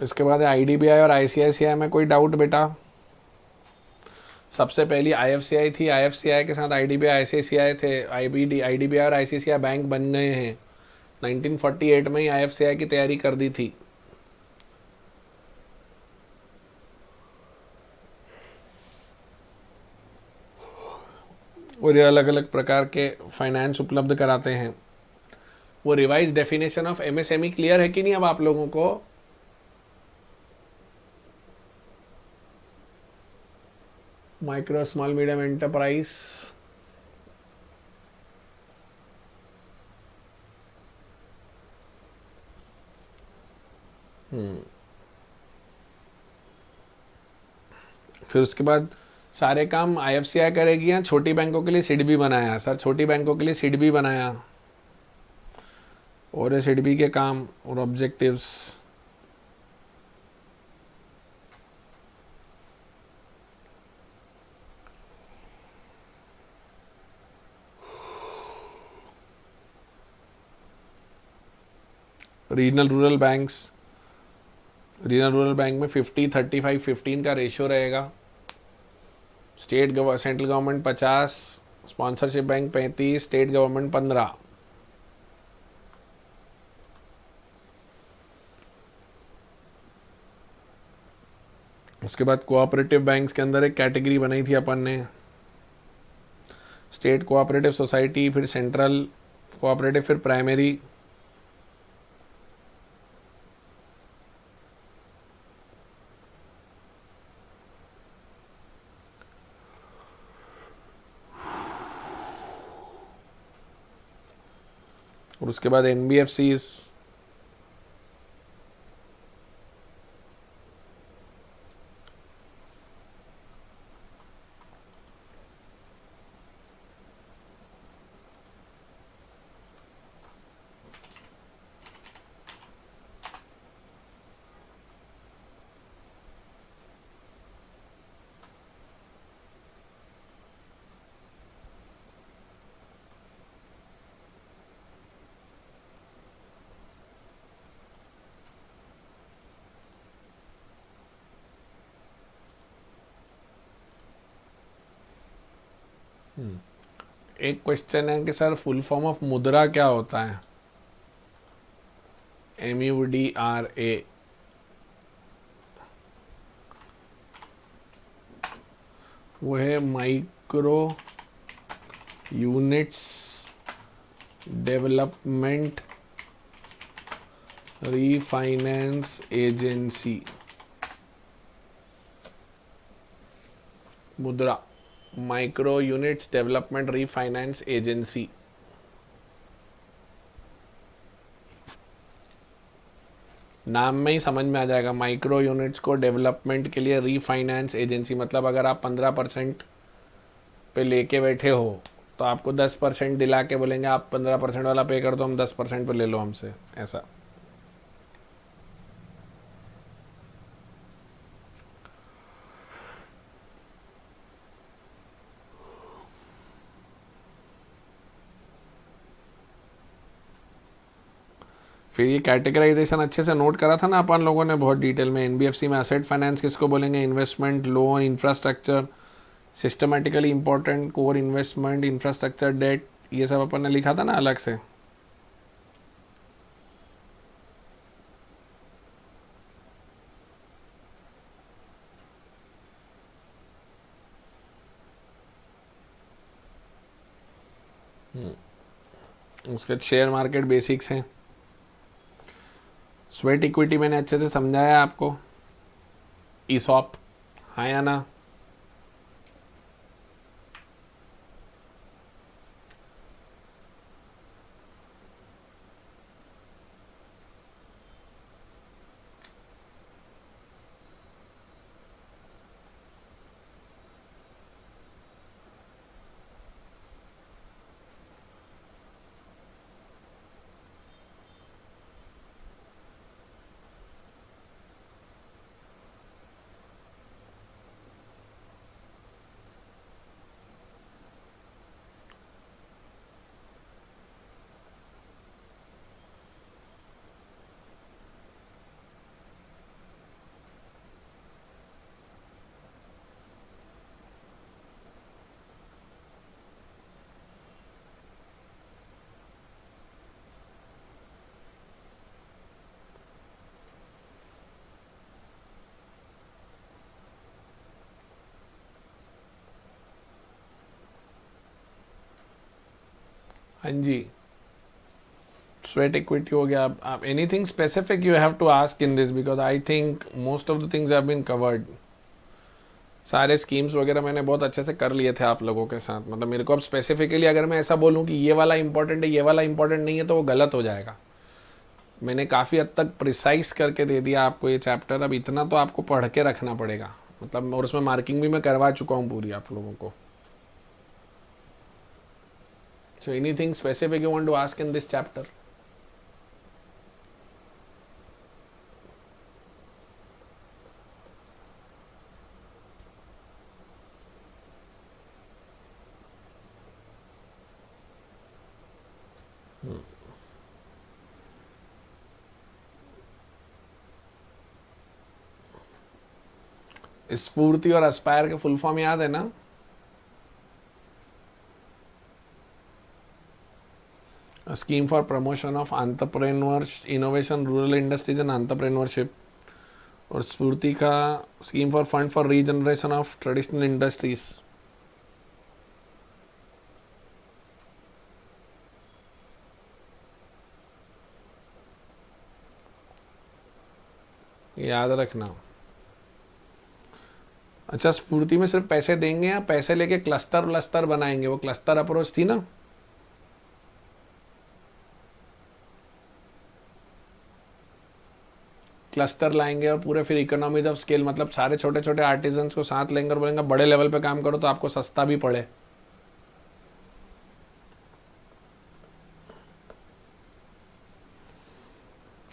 इसके बाद आईडीबीआई और आईसीआईसीआई में कोई डाउट बेटा? सबसे पहली आईएफसीआई थी, आईएफसीआई के साथ आईडीबीआई आईसीआईसीआई थे। आईडीबीआई और आईसीआईसीआई बैंक बन गए हैं। 1948 में ही आईएफसीआई की तैयारी कर दी थी। और ये अलग अलग प्रकार के फाइनेंस उपलब्ध कराते हैं। वो revise definition of MSME clear है कि नहीं अब आप लोगों को? Micro small medium enterprise. फिर उसके बाद सारे काम आईएफसीआई करेगी या छोटी बैंकों के लिए सिडबी बनाया? सर, छोटी बैंकों के लिए सिडबी बनाया। और ये सिडबी के काम और objectives. Regional rural banks, regional rural bank में 50-35-15 का रेशियो रहेगा। Central government 50, sponsorship bank 35, state government 15। उसके बाद कोऑपरेटिव बैंक्स के अंदर एक कैटेगरी बनाई थी अपन ने, स्टेट कोऑपरेटिव सोसाइटी, फिर सेंट्रल कोऑपरेटिव, फिर प्राइमरी। और उसके बाद एनबीएफसीज, एक क्वेश्चन है कि सर फुल फॉर्म ऑफ मुद्रा क्या होता है? MUDRA। वो है micro units development refinance agency. MUDRA, micro units development refinance agency. नाम में ही समझ में आ जाएगा, माइक्रो यूनिट्स को डेवलपमेंट के लिए रीफाइनेंस एजेंसी। मतलब अगर आप 15% पे लेके बैठे हो तो आपको 10% दिला के बोलेंगे आप 15% वाला पे कर दो, हम 10% पे ले लो हमसे, ऐसा। फिर ये कैटेगराइजेशन अच्छे से नोट करा था ना अपन लोगों ने बहुत डिटेल में। एनबीएफसी में एसेट फाइनेंस किसको बोलेंगे? Investment, loan, infrastructure, systematically important, core investment, infrastructure debt, ये सब अपन ने लिखा था ना अलग से। उसके शेयर मार्केट बेसिक्स हैं। स्वेट इक्विटी मैंने अच्छे से समझाया आपको। ईसॉप, हाँ या ना? हाँ जी, स्वेट इक्विटी हो गया। आप anything specific you have to ask in this, because I think most of the things have been covered. सारे स्कीम्स वगैरह मैंने बहुत अच्छे से कर लिए थे आप लोगों के साथ। मतलब मेरे को अब स्पेसिफिकली अगर मैं ऐसा बोलूँ कि ये वाला इंपॉर्टेंट है, ये वाला इंपॉर्टेंट नहीं है, तो वो गलत हो जाएगा। मैंने काफ़ी हद तक प्रिसाइज करके दे दिया आपको ये चैप्टर। अब इतना तो आपको पढ़ के रखना पड़ेगा, मतलब, और उसमें मार्किंग भी मैं करवा चुका हूँ पूरी आप लोगों को। So anything specific you want to ask in this chapter? SFURTI और एस्पायर के फुल फॉर्म याद है ना? Scheme for promotion of entrepreneurs, innovation, rural industries and entrepreneurship. और स्फूर्ति का scheme for fund for regeneration of traditional industries. याद रखना। अच्छा, स्फूर्ति में सिर्फ पैसे देंगे या पैसे लेके क्लस्टर व्लस्टर बनाएंगे? वो क्लस्टर अप्रोच थी ना। क्लस्टर लाएंगे और पूरे फिर इकोनॉमीज ऑफ स्केल, मतलब सारे छोटे छोटे आर्टिजन्स को साथ लेंगे और बोलेंगे बड़े लेवल पे काम करो तो आपको सस्ता भी पड़े।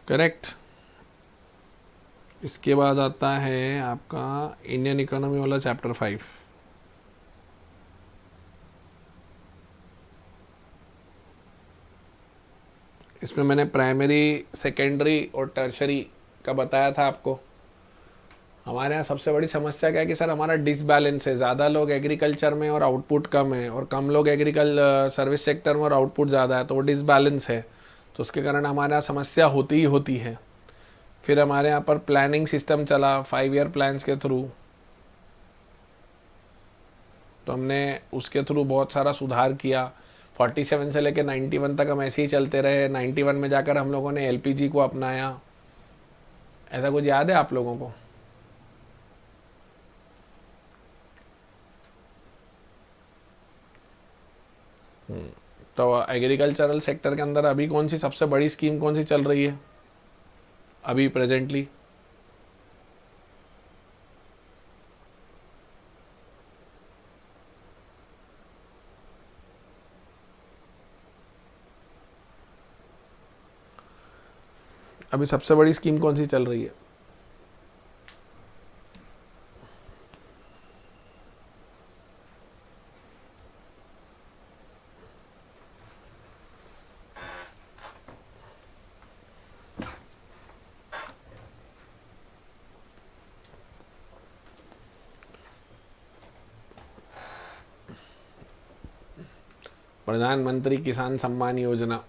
करेक्ट। इसके बाद आता है आपका इंडियन इकोनॉमी वाला चैप्टर 5। इसमें मैंने प्राइमरी, सेकेंडरी और टर्शरी का बताया था आपको। हमारे यहाँ सबसे बड़ी समस्या क्या है कि सर हमारा डिसबैलेंस है, ज़्यादा लोग एग्रीकल्चर में और आउटपुट कम है, और कम लोग सर्विस सेक्टर में और आउटपुट ज़्यादा है, तो वो डिसबैलेंस है। तो उसके कारण हमारे यहाँ समस्या होती ही होती है। फिर हमारे यहाँ पर प्लानिंग सिस्टम चला 5 ईयर प्लान्स के थ्रू, तो हमने उसके थ्रू बहुत सारा सुधार किया। 47 से लेकर 91 तक हम ऐसे ही चलते रहे। 91 में जाकर हम लोगों ने एलपीजी को अपनाया। ऐसा कुछ याद है आप लोगों को? तो एग्रीकल्चरल सेक्टर के अंदर अभी कौन सी सबसे बड़ी स्कीम कौन सी चल रही है अभी प्रेजेंटली? अभी सबसे बड़ी स्कीम कौन सी चल रही है? प्रधानमंत्री किसान Samman Yojana.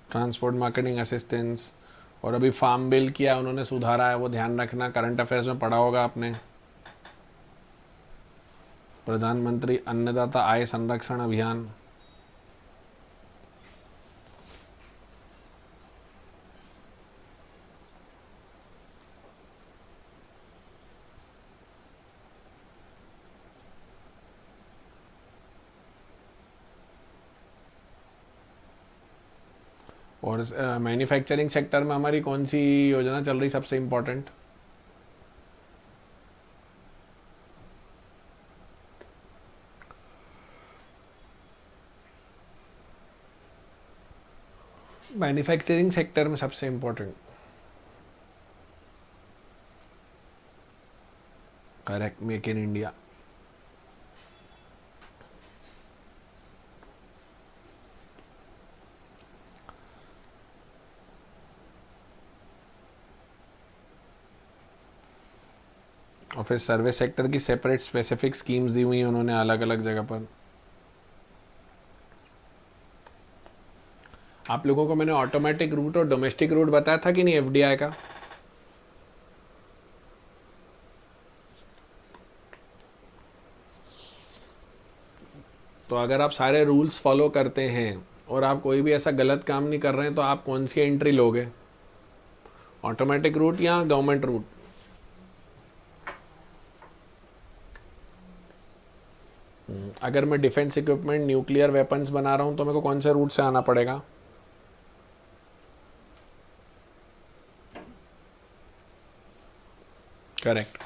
Transport marketing assistance. और अभी फार्म बिल किया उन्होंने, सुधारा है, वो ध्यान रखना, करंट अफेयर्स में पढ़ा होगा आपने। प्रधानमंत्री अन्नदाता आय संरक्षण अभियान। और मैन्युफैक्चरिंग सेक्टर में हमारी कौन सी योजना चल रही सबसे इम्पोर्टेंट? मैन्युफैक्चरिंग सेक्टर में सबसे important, correct, make in India. और फिर सर्विस सेक्टर की सेपरेट स्पेसिफिक स्कीम्स दी हुई हैं उन्होंने अलग अलग जगह पर। आप लोगों को मैंने ऑटोमेटिक रूट और डोमेस्टिक रूट बताया था कि नहीं एफडीआई का? तो अगर आप सारे रूल्स फॉलो करते हैं और आप कोई भी ऐसा गलत काम नहीं कर रहे हैं तो आप कौन सी एंट्री लोगे, ऑटोमेटिक रूट या गवर्नमेंट रूट? अगर मैं डिफेंस इक्विपमेंट, न्यूक्लियर वेपन्स बना रहा हूं तो मेरे को कौन से रूट से आना पड़ेगा? करेक्ट।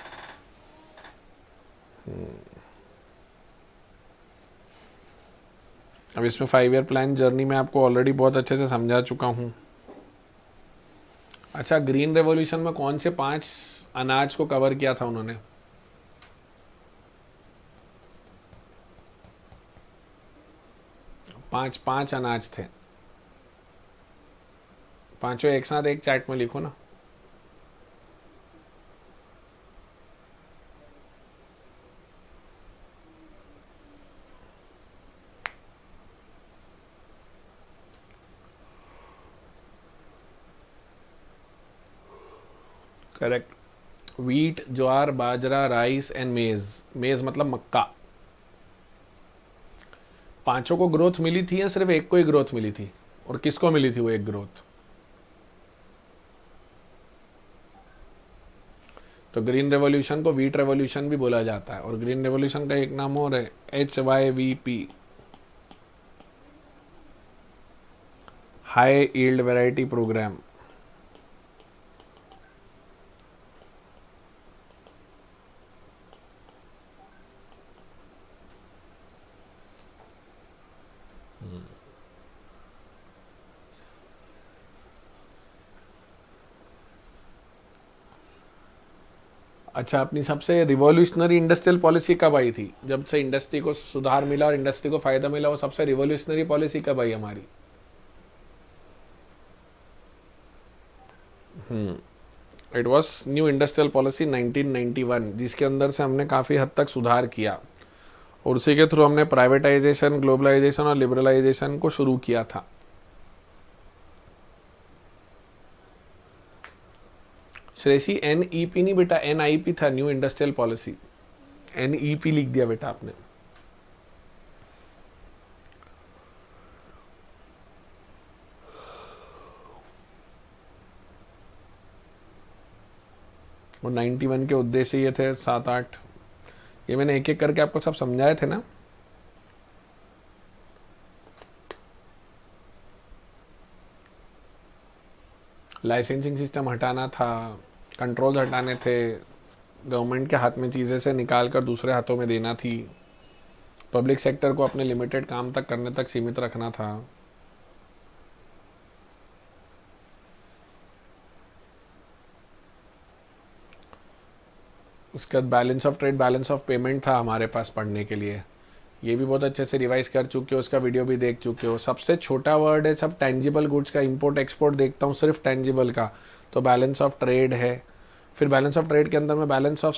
अब इसमें 5 ईयर प्लान जर्नी में आपको ऑलरेडी बहुत अच्छे से समझा चुका हूँ। अच्छा, ग्रीन रेवोल्यूशन में कौन से 5 अनाज को कवर किया था उन्होंने? पांच पांच अनाज थे, पांचों एक साथ एक चार्ट में लिखो ना। Correct. Wheat, jowar, bajra, rice and मेज। मेज मतलब मक्का। पांचों को ग्रोथ मिली थी या सिर्फ एक को ही ग्रोथ मिली थी? और किसको मिली थी वो एक ग्रोथ? तो ग्रीन रेवोल्यूशन को वीट रेवोल्यूशन भी बोला जाता है, और ग्रीन रेवोल्यूशन का एक नाम और है, HYVP, high yield variety programme. अच्छा, अपनी सबसे रिवॉल्यूशनरी इंडस्ट्रियल पॉलिसी कब आई थी? जब से इंडस्ट्री को सुधार मिला और इंडस्ट्री को फायदा मिला, वो सबसे रिवॉल्यूशनरी पॉलिसी कब आई हमारी? It was new industrial policy 1991, जिसके अंदर से हमने काफ़ी हद तक सुधार किया, और उसी के थ्रू हमने प्राइवेटाइजेशन, ग्लोबलाइजेशन और लिबरलाइजेशन को शुरू किया था। श्रेयसी, NEP नहीं बेटा, NIP था, न्यू इंडस्ट्रियल पॉलिसी। NEP लिख दिया बेटा आपने। और 91 के उद्देश्य ये थे, 7-8, ये मैंने एक एक करके आपको सब समझाए थे ना। लाइसेंसिंग सिस्टम हटाना था, कंट्रोल हटाने थे, गवर्नमेंट के हाथ में चीज़ें से निकाल कर दूसरे हाथों में देना थी, पब्लिक सेक्टर को अपने लिमिटेड काम तक करने तक सीमित रखना था। उसके बाद balance of trade, balance of payment था हमारे पास पढ़ने के लिए, ये भी बहुत अच्छे से रिवाइज कर चुके हो, उसका वीडियो भी देख चुके हो। सबसे छोटा वर्ड है सब टेंजिबल गुड्स का, इंपोर्ट एक्सपोर्ट देखता हूँ सिर्फ टेंजिबल का, तो बैलेंस ऑफ ट्रेड है। फिर बैलेंस ऑफ ट्रेड के अंदर मैं बैलेंस ऑफ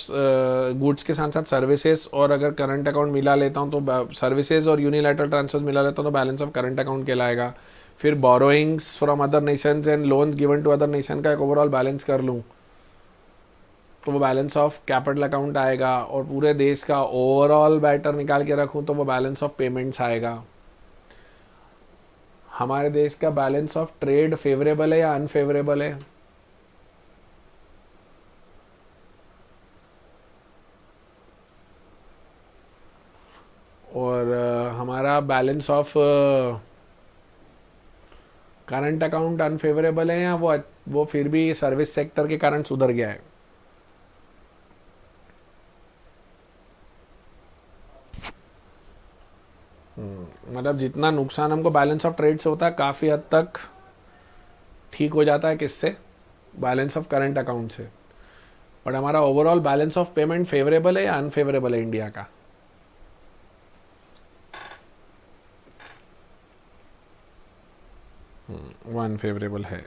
गुड्स के साथ साथ सर्विसेज, और अगर करंट अकाउंट मिला लेता हूँ तो सर्विसेज और यूनिलैटरल ट्रांसफर मिला लेता हूँ तो बैलेंस ऑफ करंट अकाउंट कहलाएगा। फिर borrowings from other nations and loans given to other nation का एक ओवरऑल बैलेंस कर लूँ तो वो बैलेंस ऑफ कैपिटल अकाउंट आएगा, और पूरे देश का ओवरऑल बैटर निकाल के रखूँ तो वो बैलेंस ऑफ पेमेंट्स आएगा। हमारे देश का बैलेंस ऑफ ट्रेड फेवरेबल है या अनफेवरेबल है? और हमारा balance of current account unfavourable है या वो फिर भी सर्विस सेक्टर के कारण सुधर गया है? मतलब जितना नुकसान हमको बैलेंस ऑफ ट्रेड से होता है काफ़ी हद तक ठीक हो जाता है, किससे? बैलेंस ऑफ करंट अकाउंट से। बट हमारा overall balance of payment favourable है या अनफेवरेबल है इंडिया का? वो अनफेवरेबल है।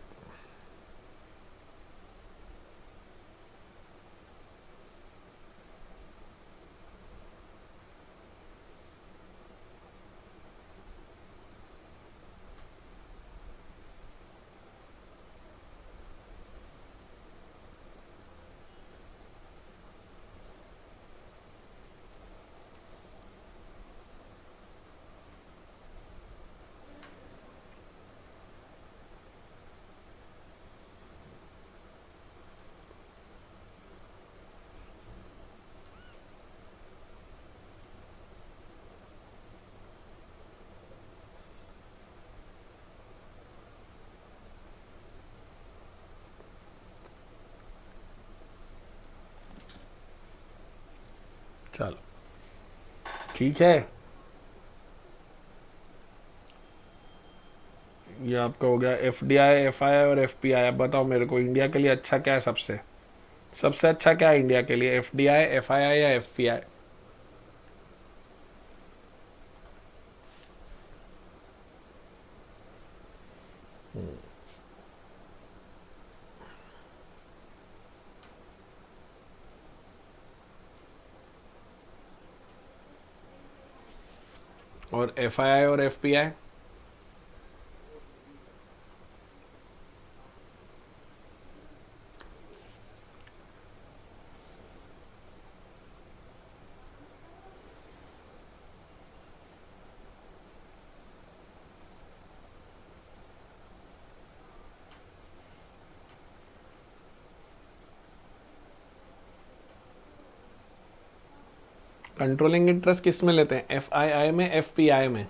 चलो ठीक है, ये आपका हो गया FDI, FI और FPI। अब बताओ मेरे को इंडिया के लिए अच्छा क्या है? सबसे सबसे अच्छा क्या है इंडिया के लिए, FDI, FII या FPI? और एफआईआई और एफपीआई? कंट्रोलिंग इंटरेस्ट किस में लेते हैं, एफआईआई में, एफपीआई में?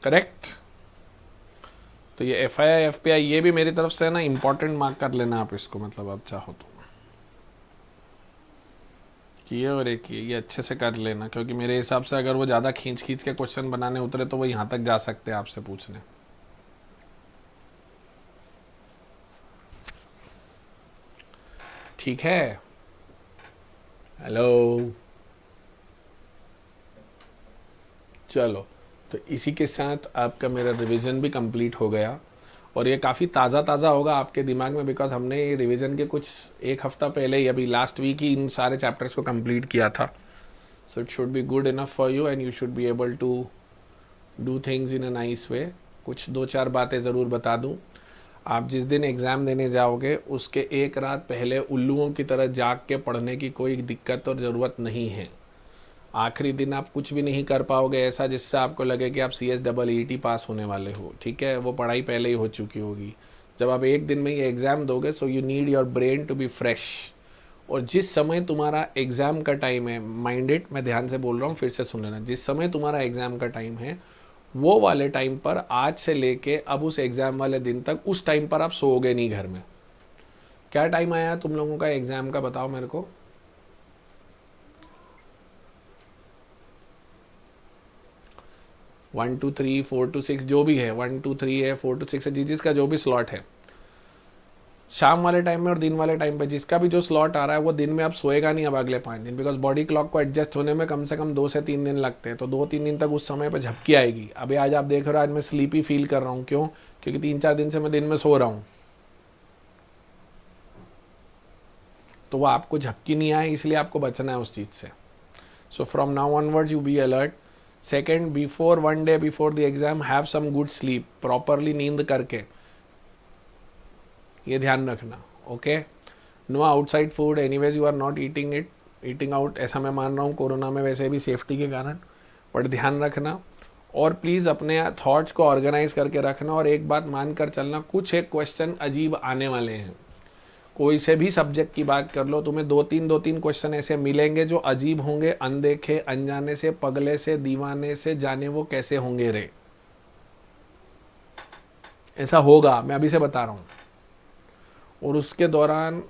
करेक्ट। तो ये एफआईआई एफपीआई ये भी मेरी तरफ से है ना, इंपॉर्टेंट मार्क कर लेना आप इसको, मतलब आप चाहो तो कि ये और एक ये अच्छे से कर लेना, क्योंकि मेरे हिसाब से अगर वो ज़्यादा खींच खींच के क्वेश्चन बनाने उतरे तो वो यहाँ तक जा सकते हैं आपसे पूछने। ठीक है, हेलो, चलो। तो इसी के साथ आपका मेरा रिवीजन भी कंप्लीट हो गया, और ये काफ़ी ताज़ा ताज़ा होगा आपके दिमाग में, बिकॉज हमने ये रिवीजन के कुछ एक हफ्ता पहले ही, अभी लास्ट वीक ही इन सारे चैप्टर्स को कंप्लीट किया था। So it should be good enough for you and you should be able to do things in a nice way. कुछ दो चार बातें ज़रूर बता दूँ, आप जिस दिन एग्ज़ाम देने जाओगे उसके एक रात पहले उल्लुओं की तरह जाग के पढ़ने की कोई दिक्कत और ज़रूरत नहीं है। आखिरी दिन आप कुछ भी नहीं कर पाओगे ऐसा जिससे आपको लगे कि आप CSEET पास होने वाले हो, ठीक है, वो पढ़ाई पहले ही हो चुकी होगी। जब आप एक दिन में ये एग्ज़ाम दोगे, so you need your brain to be fresh. और जिस समय तुम्हारा एग्ज़ाम का टाइम है, माइंडेड, मैं ध्यान से बोल रहा हूँ, फिर से सुन लेना, जिस समय तुम्हारा एग्ज़ाम का टाइम है वो वाले टाइम पर आज से लेके अब उस एग्ज़ाम वाले दिन तक, उस टाइम पर आप सोओगे नहीं घर में। क्या टाइम आया तुम लोगों का एग्ज़ाम का, बताओ मेरे को। 1 to 3, 4 to 6 जो भी है, 1 to 3 है, 4 to 6 है, जिसका जो भी स्लॉट है, शाम वाले टाइम में और दिन वाले टाइम पे जिसका भी जो स्लॉट आ रहा है, वो दिन में अब सोएगा नहीं अब अगले 5 दिन, बिकॉज बॉडी क्लॉक को एडजस्ट होने में कम से कम 2 से 3 दिन लगते हैं। तो 2-3 दिन तक उस समय पे झपकी आएगी। अभी आज आप देख रहे हो, आज मैं स्लीपी फील कर रहा हूँ, क्यों? क्योंकि 3-4 दिन से मैं दिन में सो रहा हूँ। तो वो आपको झपकी नहीं आए, इसलिए आपको बचना है उस चीज़ से। So from now onwards you be alert. Second, before 1 day before the exam have some good sleep, properly नींद करके, ये ध्यान रखना। Okay, no outside food, anyways you are not eating out, ऐसा मैं मान रहा हूँ कोरोना में, वैसे भी सेफ्टी के कारण, बट ध्यान रखना। और प्लीज़ अपने थॉट्स को ऑर्गेनाइज करके रखना, और एक बात मान कर चलना, कुछ एक क्वेश्चन अजीब आने वाले हैं। कोई से भी सब्जेक्ट की बात कर लो, तुम्हें दो तीन क्वेश्चन ऐसे मिलेंगे जो अजीब होंगे, अनदेखे, अनजाने से, पगले से, दीवाने से, जाने वो कैसे होंगे रे, ऐसा होगा, मैं अभी से बता रहा हूँ। और उसके दौरान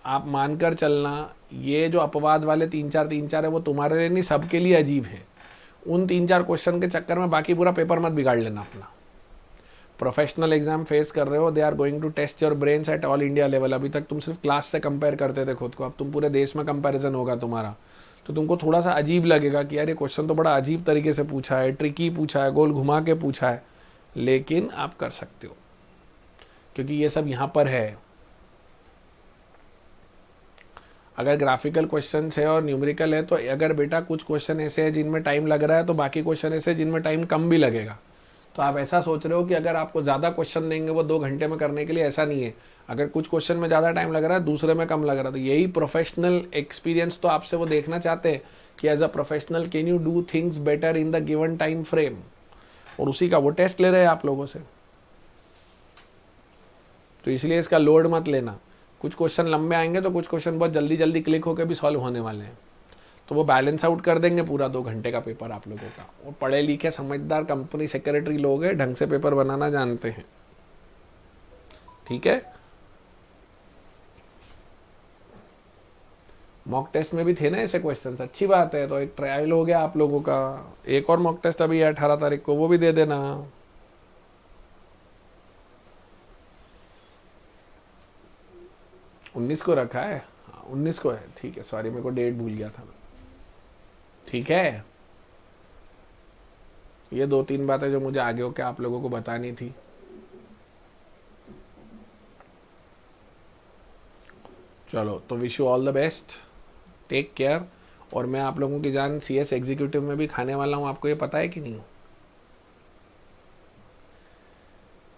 आप मानकर चलना, ये जो अपवाद वाले 3-4 है वो तुम्हारे लिए नहीं, सबके लिए अजीब है। उन 3-4 क्वेश्चन के चक्कर में बाकी पूरा पेपर मत बिगाड़ लेना अपना। प्रोफेशनल एग्जाम फेस कर रहे हो, they are going to test your brains at all India level. अभी तक तुम सिर्फ क्लास से कंपेयर करते थे खुद को, अब तुम पूरे देश में कंपैरिजन होगा तुम्हारा, तो तुमको थोड़ा सा अजीब लगेगा कि यार ये क्वेश्चन तो बड़ा अजीब तरीके से पूछा है, ट्रिकी पूछा है, गोल घुमा के पूछा है, लेकिन आप कर सकते हो क्योंकि ये सब यहाँ पर है। अगर ग्राफिकल क्वेश्चन है और न्यूमेरिकल है तो अगर बेटा कुछ क्वेश्चन ऐसे हैं जिनमें टाइम लग रहा है तो बाकी क्वेश्चन ऐसे हैं जिनमें टाइम कम भी लगेगा। तो आप ऐसा सोच रहे हो कि अगर आपको ज़्यादा क्वेश्चन देंगे वो 2 घंटे में करने के लिए, ऐसा नहीं है। अगर कुछ क्वेश्चन में ज़्यादा टाइम लग रहा है, दूसरे में कम लग रहा है, तो यही प्रोफेशनल एक्सपीरियंस तो आपसे वो देखना चाहते हैं कि as a professional can you do things better in the given time frame, और उसी का वो टेस्ट ले रहे हैं आप लोगों से। तो इसलिए इसका लोड मत लेना। कुछ क्वेश्चन लंबे आएंगे तो कुछ क्वेश्चन बहुत जल्दी जल्दी क्लिक होकर भी सॉल्व होने वाले हैं, तो वो बैलेंस आउट कर देंगे पूरा 2 घंटे का पेपर आप लोगों का। वो पढ़े लिखे समझदार कंपनी सेक्रेटरी लोग हैं, ढंग से पेपर बनाना जानते हैं। ठीक है, मॉक टेस्ट में भी थे ना ऐसे क्वेश्चंस, अच्छी बात है। तो एक ट्रायल हो गया आप लोगों का। एक और मॉक टेस्ट अभी है 18 तारीख को, वो भी दे देना। 19 को रखा है, हाँ 19 को है, ठीक है, सॉरी मेरे को डेट भूल गया था। ठीक है, ये 2-3 बातें जो मुझे आगे होकर आप लोगों को बतानी थी। चलो, तो wish you all the best, take care. और मैं आप लोगों की जान CS एग्जीक्यूटिव में भी खाने वाला हूँ, आपको ये पता है कि नहीं?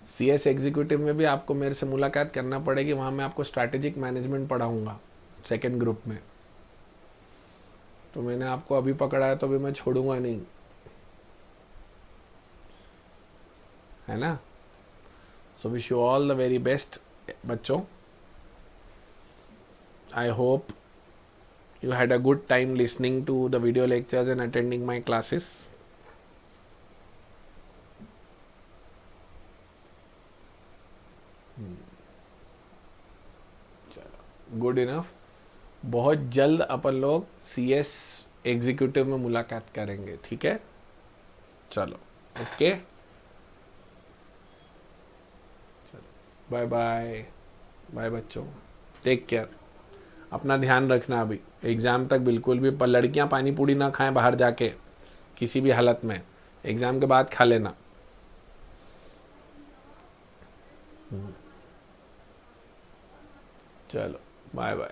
CS एग्जीक्यूटिव में भी आपको मेरे से मुलाकात करना पड़ेगी, वहाँ मैं आपको स्ट्रैटेजिक मैनेजमेंट पढ़ाऊँगा 2nd ग्रुप में। तो मैंने आपको अभी पकड़ा है तो अभी मैं छोड़ूंगा नहीं, है ना? So wish you all the very best बच्चों। I hope you had a good time listening to the video lectures and attending my classes. Good enough. बहुत जल्द अपन लोग CS एग्जीक्यूटिव में मुलाकात करेंगे, ठीक है? चलो, ओके, बाय बाय। बाय बच्चों, टेक केयर, अपना ध्यान रखना। अभी एग्ज़ाम तक बिल्कुल भी लड़कियां पानी पूड़ी ना खाएं बाहर जाके किसी भी हालत में, एग्ज़ाम के बाद खा लेना। चलो, बाय बाय।